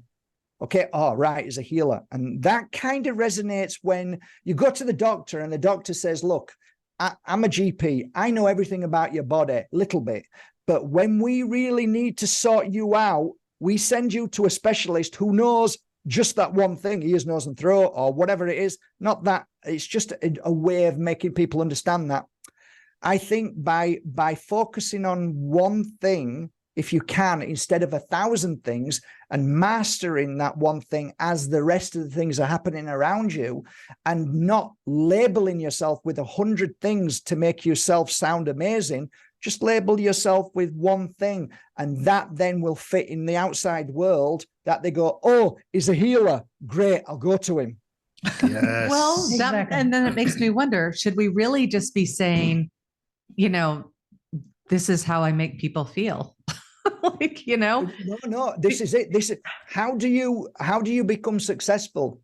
Okay, right, is a healer. And that kind of resonates when you go to the doctor and the doctor says, look, I'm a GP. I know everything about your body, little bit. But when we really need to sort you out, we send you to a specialist who knows just that one thing, ears, nose, and throat, or whatever it is. Not that, it's just a way of making people understand that. I think by focusing on one thing, if you can, instead of 1,000 things, and mastering that one thing as the rest of the things are happening around you, and not labeling yourself with 100 things to make yourself sound amazing, just label yourself with one thing. And that then will fit in the outside world, that they go, oh, he's a healer. Great, I'll go to him. Yes. Well, and then it makes me wonder, should we really just be saying, this is how I make people feel. Like, No, this is it. This is how do you become successful?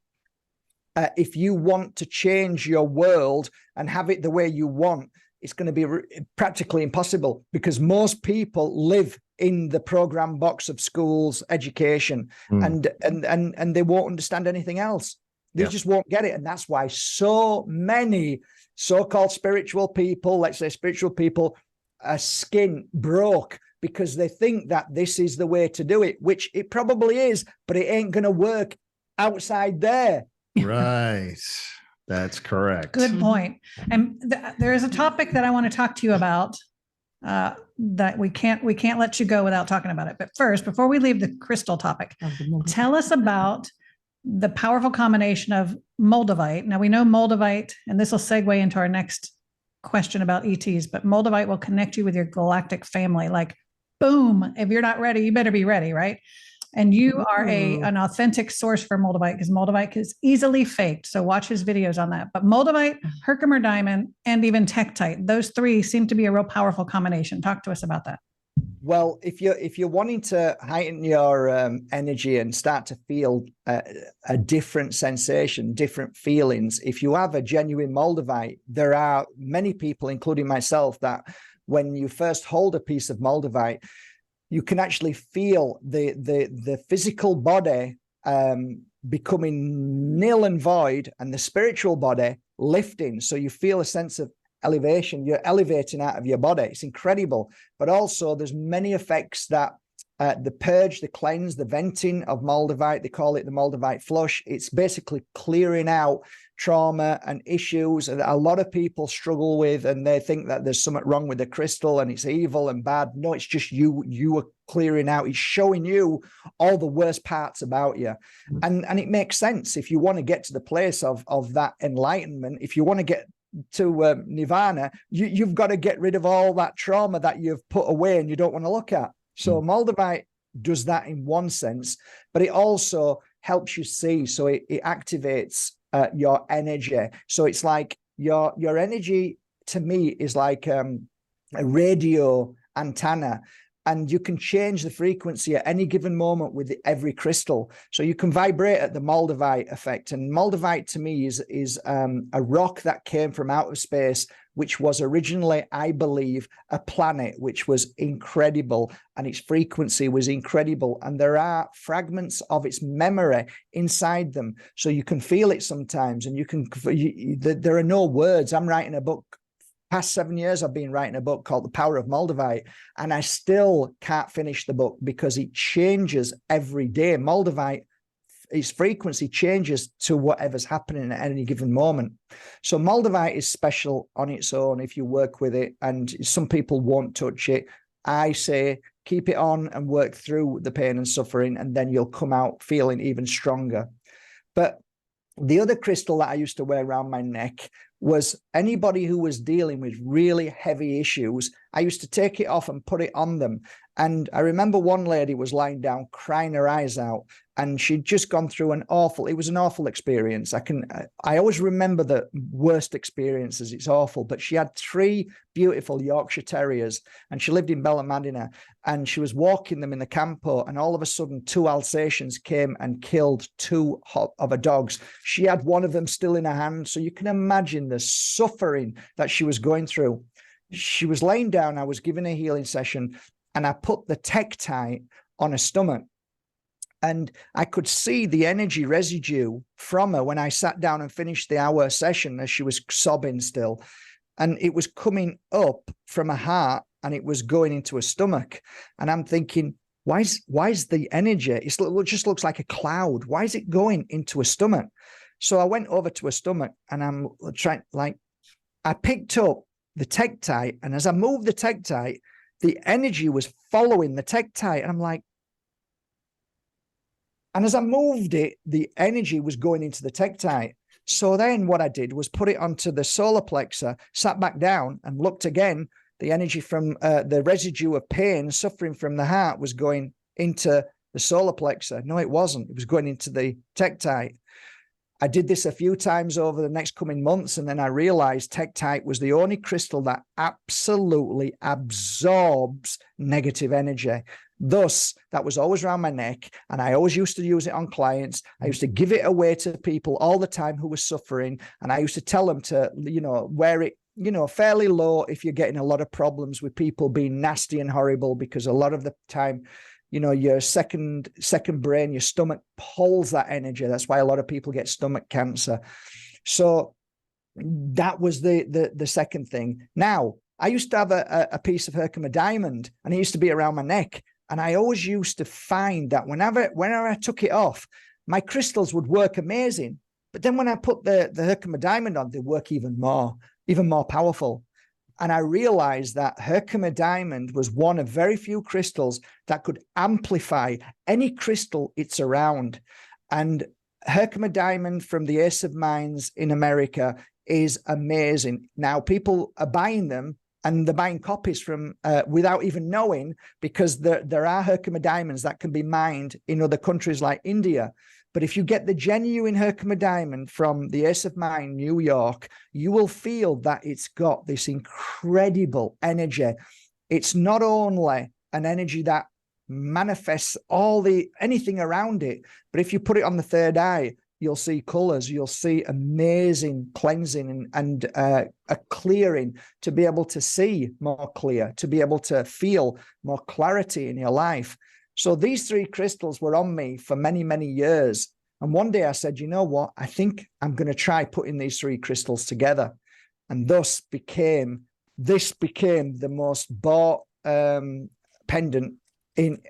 If you want to change your world and have it the way you want, it's going to be practically impossible, because most people live in the program box of schools, education, and they won't understand anything else. They just won't get it. And that's why so many so-called spiritual people, let's say spiritual people, are skin broke, because they think that this is the way to do it, which it probably is, but it ain't going to work outside there. Right. That's correct. Good point. And there is a topic that I want to talk to you about that we can't let you go without talking about it. But first, before we leave the crystal topic, tell us about the powerful combination of moldavite. Now we know moldavite, and this will segue into our next question about ETs, but moldavite will connect you with your galactic family. Like, boom, if you're not ready, you better be ready, right? And you are an authentic source for moldavite, because moldavite is easily faked. So watch his videos on that. But moldavite, Herkimer diamond, and even tektite, those three seem to be a real powerful combination. Talk to us about that. Well, if you're wanting to heighten your energy and start to feel a different sensation, different feelings, if you have a genuine moldavite, there are many people, including myself, that when you first hold a piece of moldavite, you can actually feel the physical body becoming nil and void, and the spiritual body lifting. So you feel a sense of elevation. You're elevating out of your body. It's incredible. But also there's many effects that the purge, the cleanse, the venting of moldavite, they call it the moldavite flush. It's basically clearing out trauma and issues that a lot of people struggle with, and they think that there's something wrong with the crystal and it's evil and bad. No, it's just you are clearing out. It's showing you all the worst parts about you. And it makes sense. If you want to get to the place of that enlightenment, if you want to get to nirvana, you've got to get rid of all that trauma that you've put away and you don't want to look at. So moldavite does that in one sense, but it also helps you see. So it activates your energy. So it's like your energy, to me, is like a radio antenna, and you can change the frequency at any given moment with every crystal. So you can vibrate at the moldavite effect. And moldavite, to me, is a rock that came from outer space, which was originally, I believe, a planet, which was incredible, and its frequency was incredible. And there are fragments of its memory inside them. So you can feel it sometimes, and there are no words. I'm writing a book. Past 7 years, I've been writing a book called The Power of Moldavite, and I still can't finish the book because it changes every day. Moldavite, its frequency changes to whatever's happening at any given moment. So moldavite is special on its own if you work with it, and some people won't touch it. I say keep it on and work through the pain and suffering, and then you'll come out feeling even stronger. But the other crystal that I used to wear around my neck was anybody who was dealing with really heavy issues. I used to take it off and put it on them. And I remember one lady was lying down crying her eyes out, and she'd just gone through it was an awful experience. I always remember the worst experiences. It's awful. But she had 3 beautiful Yorkshire Terriers, and she lived in Ballymmadina, and she was walking them in the campo, and all of a sudden 2 Alsatians came and killed 2 of her dogs. She had one of them still in her hand. So you can imagine the suffering that she was going through. She was laying down. I was giving a healing session, and I put the tektite on her stomach. And I could see the energy residue from her when I sat down and finished the hour session, as she was sobbing still. And it was coming up from her heart, and it was going into her stomach. And I'm thinking, why is the energy? It just looks like a cloud. Why is it going into her stomach? So I went over to her stomach, and I'm trying, I picked up the tektite. And as I moved the tektite, the energy was following the tektite. And I'm like, and as I moved it, the energy was going into the tektite. So then what I did was put it onto the solar plexus, sat back down and looked again. The energy from the residue of pain, suffering from the heart, was going into the solar plexus. No, it wasn't. It was going into the tektite. I did this a few times over the next coming months, and then I realized tektite was the only crystal that absolutely absorbs negative energy. Thus, that was always around my neck, and I always used to use it on clients. I used to give it away to people all the time who were suffering, and I used to tell them to, wear it, fairly low if you're getting a lot of problems with people being nasty and horrible, because a lot of the time, your second brain, your stomach pulls that energy. That's why a lot of people get stomach cancer. So that was the second thing. Now, I used to have a piece of Herkimer diamond, and it used to be around my neck. And I always used to find that whenever I took it off, my crystals would work amazing. But then when I put the Herkimer diamond on, they work even more powerful. And I realized that Herkimer diamond was one of very few crystals that could amplify any crystal it's around. And Herkimer diamond from the Ace of Mines in America is amazing. Now people are buying them, and they're buying copies from without even knowing, because there are Herkimer diamonds that can be mined in other countries like India. But if you get the genuine Herkimer diamond from the Ace of Mine, New York, you will feel that it's got this incredible energy. It's not only an energy that manifests anything around it, but if you put it on the third eye, you'll see colors, you'll see amazing cleansing and a clearing to be able to see more clear, to be able to feel more clarity in your life. So these three crystals were on me for many, many years. And one day I said, you know what? I think I'm going to try putting these three crystals together. And thus this became the most bought pendant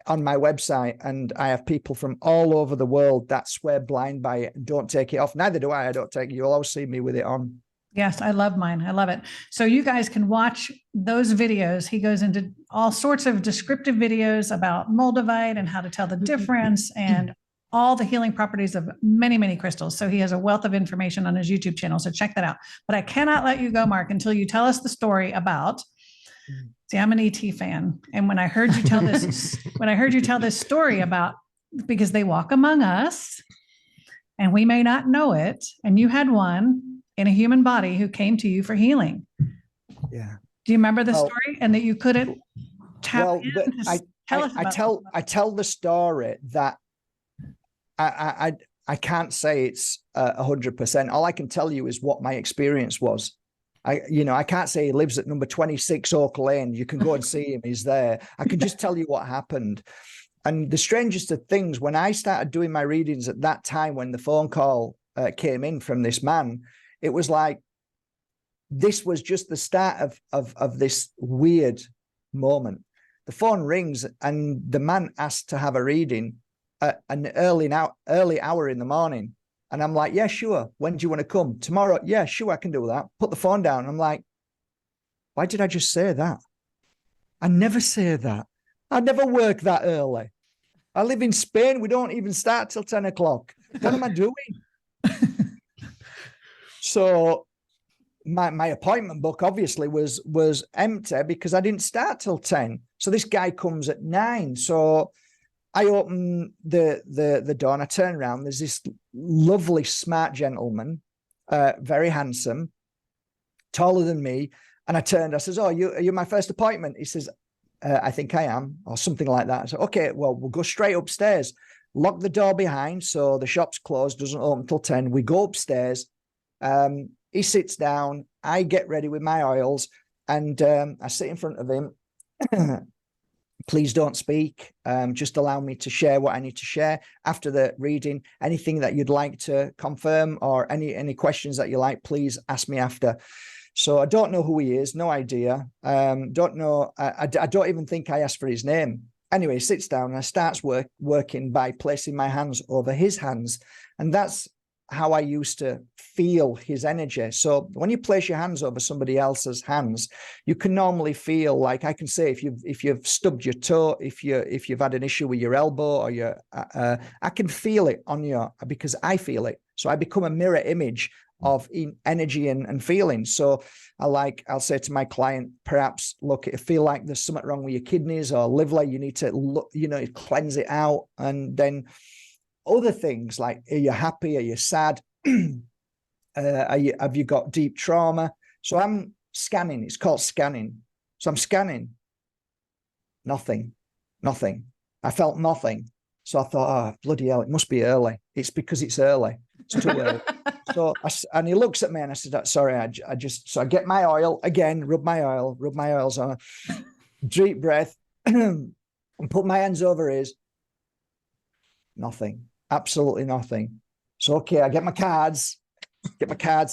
on my website. And I have people from all over the world that swear blind by it and don't take it off. Neither do I don't take it. You'll always see me with it on. Yes, I love mine. I love it. So you guys can watch those videos. He goes into all sorts of descriptive videos about moldavite and how to tell the difference and all the healing properties of many, many crystals. So he has a wealth of information on his YouTube channel. So check that out. But I cannot let you go, Mark, until you tell us the story about, see, I'm an ET fan. And when I heard you tell this story about, because they walk among us and we may not know it, and you had one in a human body who came to you for healing. Yeah. Do you remember the story, and that you couldn't tell us about I tell the story that I can't say it's 100%. All I can tell you is what my experience was. I can't say he lives at number 26 Oak Lane. You can go and see him. He's there. I can just tell you what happened. And the strangest of things, when I started doing my readings at that time, when the phone call came in from this man, it was like, this was just the start of this weird moment. The phone rings and the man asked to have a reading at an early hour in the morning. And I'm like, yeah, sure. When do you want to come? Tomorrow? Yeah, sure, I can do that. Put the phone down. I'm like, why did I just say that? I never say that. I never work that early. I live in Spain. We don't even start till 10 o'clock. What am I doing? So my appointment book obviously was empty because I didn't start till 10. So this guy comes at 9. So I open the door and I turn around. There's this lovely, smart gentleman, very handsome, taller than me. And I turned, I says, oh, you're my first appointment. He says, I think I am, or something like that. I said, okay, well, we'll go straight upstairs, lock the door behind. So the shop's closed, doesn't open till 10. We go upstairs. He sits down, I get ready with my oils, and I sit in front of him. Please don't speak. Just allow me to share what I need to share after the reading. Anything that you'd like to confirm or any questions that you like, please ask me after. So I don't know who he is, no idea. Don't know. I don't even think I asked for his name. Anyway, he sits down and I starts working by placing my hands over his hands. And that's how I used to feel his energy. So when you place your hands over somebody else's hands, you can normally feel, like I can say, if you've stubbed your toe, if you've had an issue with your elbow or your, I can feel it on your, because I feel it. So I become a mirror image of energy and feeling. So I'll say to my client, perhaps, look, if you feel like there's something wrong with your kidneys or liver, you need to look, cleanse it out. And then other things like, are you happy? Are you sad? Have you got deep trauma? So I'm scanning. It's called scanning. So I'm scanning. Nothing. I felt nothing. So I thought, oh, bloody hell, it must be early. It's because it's early. It's too early. And he looks at me and I said, sorry, so I get my oil again, rub my oils on, deep breath, and put my hands over his. Nothing. Absolutely nothing. So, okay, I get my cards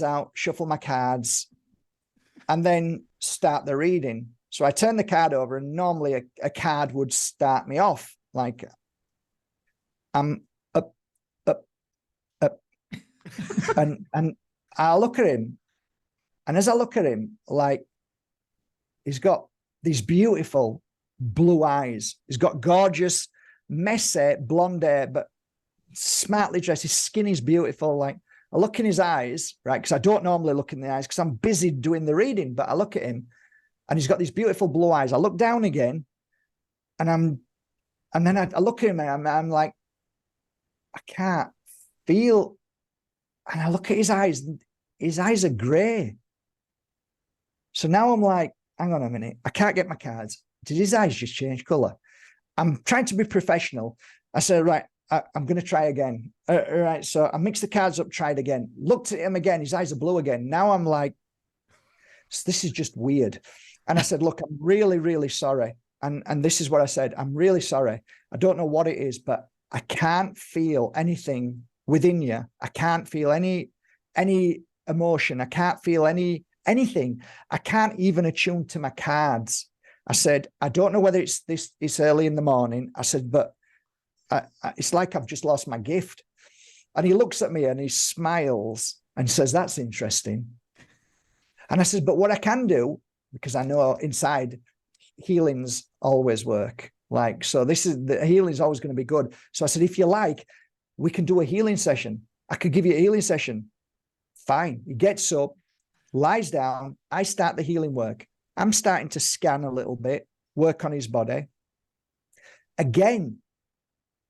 out, shuffle my cards, and then start the reading. So I turn the card over, and normally a card would start me off like I'm up, and I look at him, and as I look at him, like he's got these beautiful blue eyes. He's got gorgeous, messy blonde hair, but smartly dressed. His skin is beautiful. Like I look in his eyes, right? Because I don't normally look in the eyes because I'm busy doing the reading, but I look at him and he's got these beautiful blue eyes. I look down again and then I look at him and I'm like, I can't feel. And I look at his eyes are gray. So now I'm like, hang on a minute. I can't get my cards. Did his eyes just change color? I'm trying to be professional. I said, right, I'm going to try again. All right. So I mixed the cards up, tried again, looked at him again. His eyes are blue again. Now I'm like, this is just weird. And I said, look, I'm really, really sorry. And this is what I said. I'm really sorry. I don't know what it is, but I can't feel anything within you. I can't feel any emotion. I can't feel anything. I can't even attune to my cards. I said, I don't know whether it's early in the morning. I said, but it's like I've just lost my gift. And he looks at me and he smiles and says, that's interesting. And I said, but what I can do, because I know inside healings always work. Like, so the healing is always going to be good. So I said, if you like, we can do a healing session. I could give you a healing session. Fine. He gets up, lies down. I start the healing work. I'm starting to scan a little bit, work on his body. Again,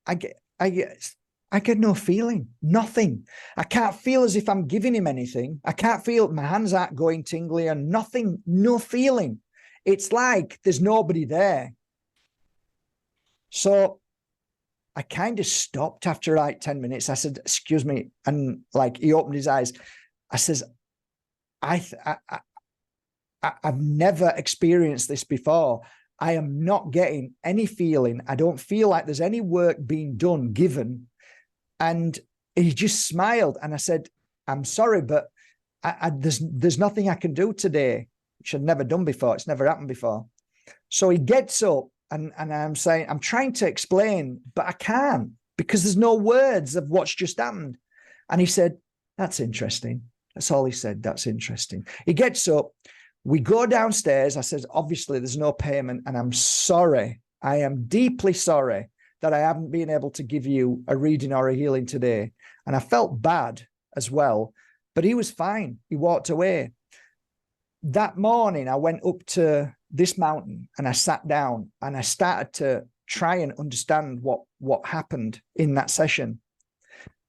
I get no feeling, nothing. I can't feel as if I'm giving him anything. I can't feel, my hands aren't going tingly and nothing, no feeling. It's like there's nobody there. So I kind of stopped after like 10 minutes. I said, excuse me. And like, he opened his eyes. I says, I've never experienced this before. I am not getting any feeling. I don't feel like there's any work being done, given. And he just smiled. And I said, I'm sorry, but there's nothing I can do today, which I've never done before. It's never happened before. So he gets up and I'm saying, I'm trying to explain, but I can't because there's no words of what's just happened. And he said, that's interesting. That's all he said. That's interesting. He gets up. We go downstairs. I said, obviously there's no payment and I'm sorry. I am deeply sorry that I haven't been able to give you a reading or a healing today. And I felt bad as well, but he was fine. He walked away. That morning, I went up to this mountain and I sat down and I started to try and understand what happened in that session.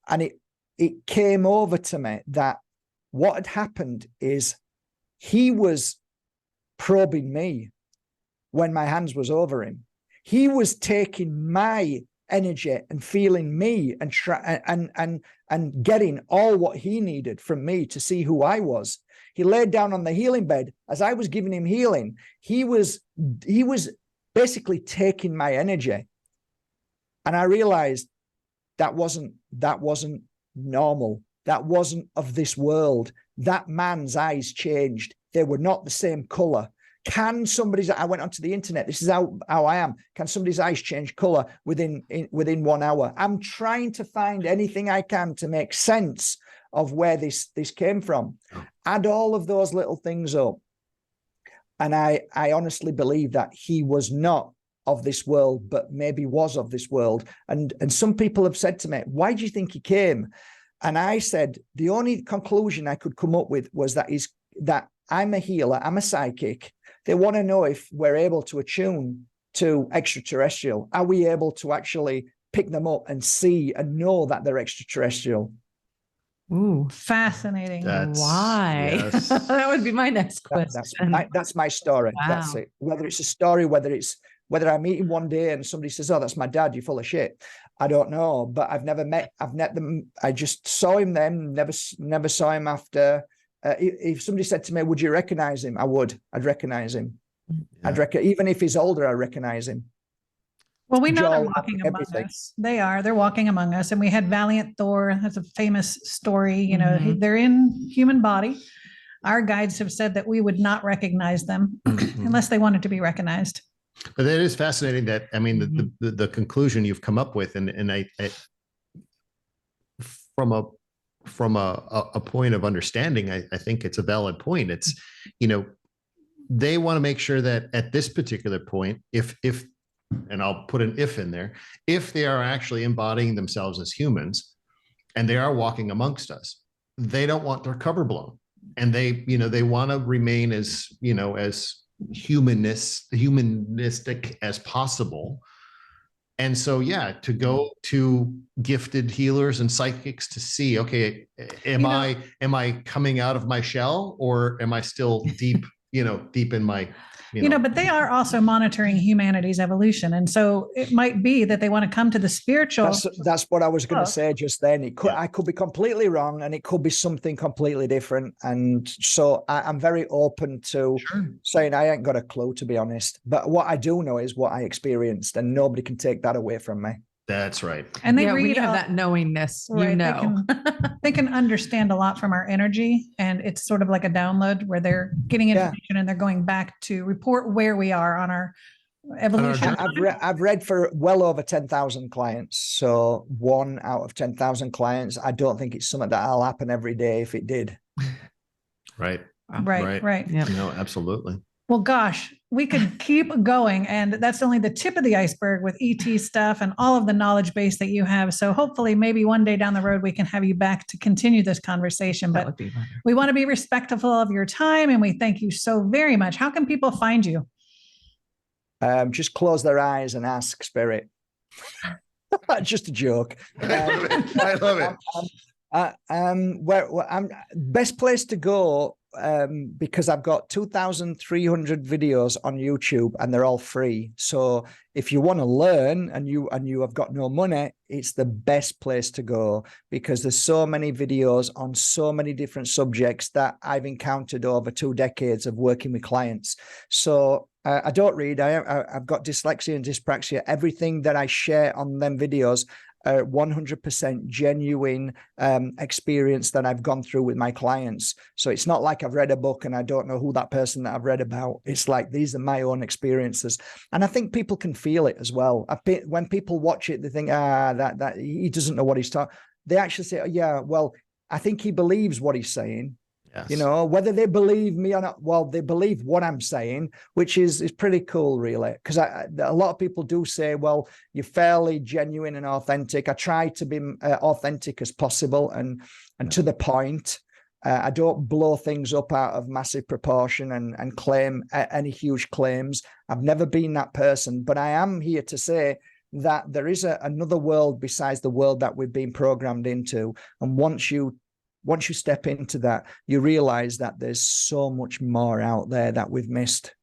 And it came over to me that what had happened is he was probing me when my hands was over him. He was taking my energy and feeling me and getting all what he needed from me to see who I was. He laid down on the healing bed. As I was giving him healing, he was basically taking my energy. And I realized that wasn't normal. That wasn't of this world. That man's eyes changed. They were not the same color. Can somebody's, I went onto the internet. This is how I am. Can somebody's eyes change color within 1 hour? I'm trying to find anything I can to make sense of where this came from. Add all of those little things up. And I honestly believe that he was not of this world, but maybe was of this world. And some people have said to me, why do you think he came? And I said, the only conclusion I could come up with was that I'm a healer, I'm a psychic. They want to know if we're able to attune to extraterrestrial. Are we able to actually pick them up and see and know that they're extraterrestrial? Ooh, Fascinating. why? yes. That would be my next question. That's my story. That's Wow. it. Whether it's a story, whether I meet him one day and somebody says, "Oh, that's my dad," you're full of shit. I don't know, but I've met them. I just saw him then, never saw him after. If somebody said to me, "Would you recognize him?" I'd recognize him. Yeah. Even if he's older, I recognize him. Well, we know they're Jaw, walking among everything. us. They're walking among us. And we had Valiant Thor. That's a famous story. You know, Mhm. they're in human body. Our guides have said that we would not recognize them unless they wanted to be recognized. But it is fascinating that, I mean, Mhm. the conclusion you've come up with, and I from a point of understanding, I think it's a valid point. It's, you know, they want to make sure that at this particular point, if and I'll put an if in there, if they are actually embodying themselves as humans and they are walking amongst us, they don't want their cover blown. And they, you know, they want to remain as, you know, as humanistic as possible. And so, yeah, to go to gifted healers and psychics to see, okay, am I coming out of my shell, or am I still deep, deep in my, But they are also monitoring humanity's evolution. And so it might be that they want to come to the spiritual. That's what I was going to say just then. I could be completely wrong, and it could be something completely different. And so I'm very open to saying I ain't got a clue, to be honest. But what I do know is what I experienced, and nobody can take that away from me. That's right. And they when you have that knowingness, right, they can understand a lot from our energy, and it's sort of like a download where they're getting information and they're going back to report where we are on our evolution. I've read for well over 10,000 clients. So 1 out of 10,000 clients. I don't think it's something that'll happen every day if it did. Right. Right. Yeah. No, absolutely. Well, gosh, we could keep going, and that's only the tip of the iceberg with ET stuff and all of the knowledge base that you have. So hopefully maybe one day down the road, we can have you back to continue this conversation, but we want to be respectful of your time, and we thank you so very much. How can people find you? Just close their eyes and ask spirit. Just a joke. I love it. Best place to go, because I've got 2,300 videos on YouTube and they're all free. So if you want to learn and you have got no money, it's the best place to go, because there's so many videos on so many different subjects that I've encountered over 2 decades of working with clients. So I don't read. I've got dyslexia and dyspraxia. Everything that I share on them videos 100% genuine experience that I've gone through with my clients. So it's not like I've read a book and I don't know who that person that I've read about. It's like, these are my own experiences. And I think people can feel it as well. When people watch it, they think, that he doesn't know what he's talking. They actually say, oh, yeah, well, I think he believes what he's saying. Yes. Whether they believe me or not, well, they believe what I'm saying, which is pretty cool, really. Because a lot of people do say, well, you're fairly genuine and authentic. I try to be authentic as possible and to the point. I don't blow things up out of massive proportion and claim any huge claims. I've never been that person, but I am here to say that there is another world besides the world that we've been programmed into. And once you step into that, you realize that there's so much more out there that we've missed.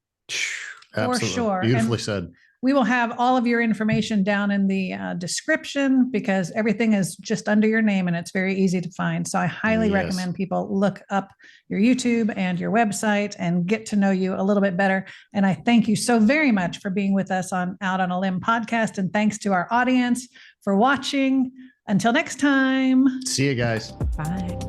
Absolutely. For sure. Beautifully said. We will have all of your information down in the description, because everything is just under your name and it's very easy to find. So I highly recommend people look up your YouTube and your website and get to know you a little bit better. And I thank you so very much for being with us on Out on a Limb podcast. And thanks to our audience for watching. Until next time. See you guys. Bye.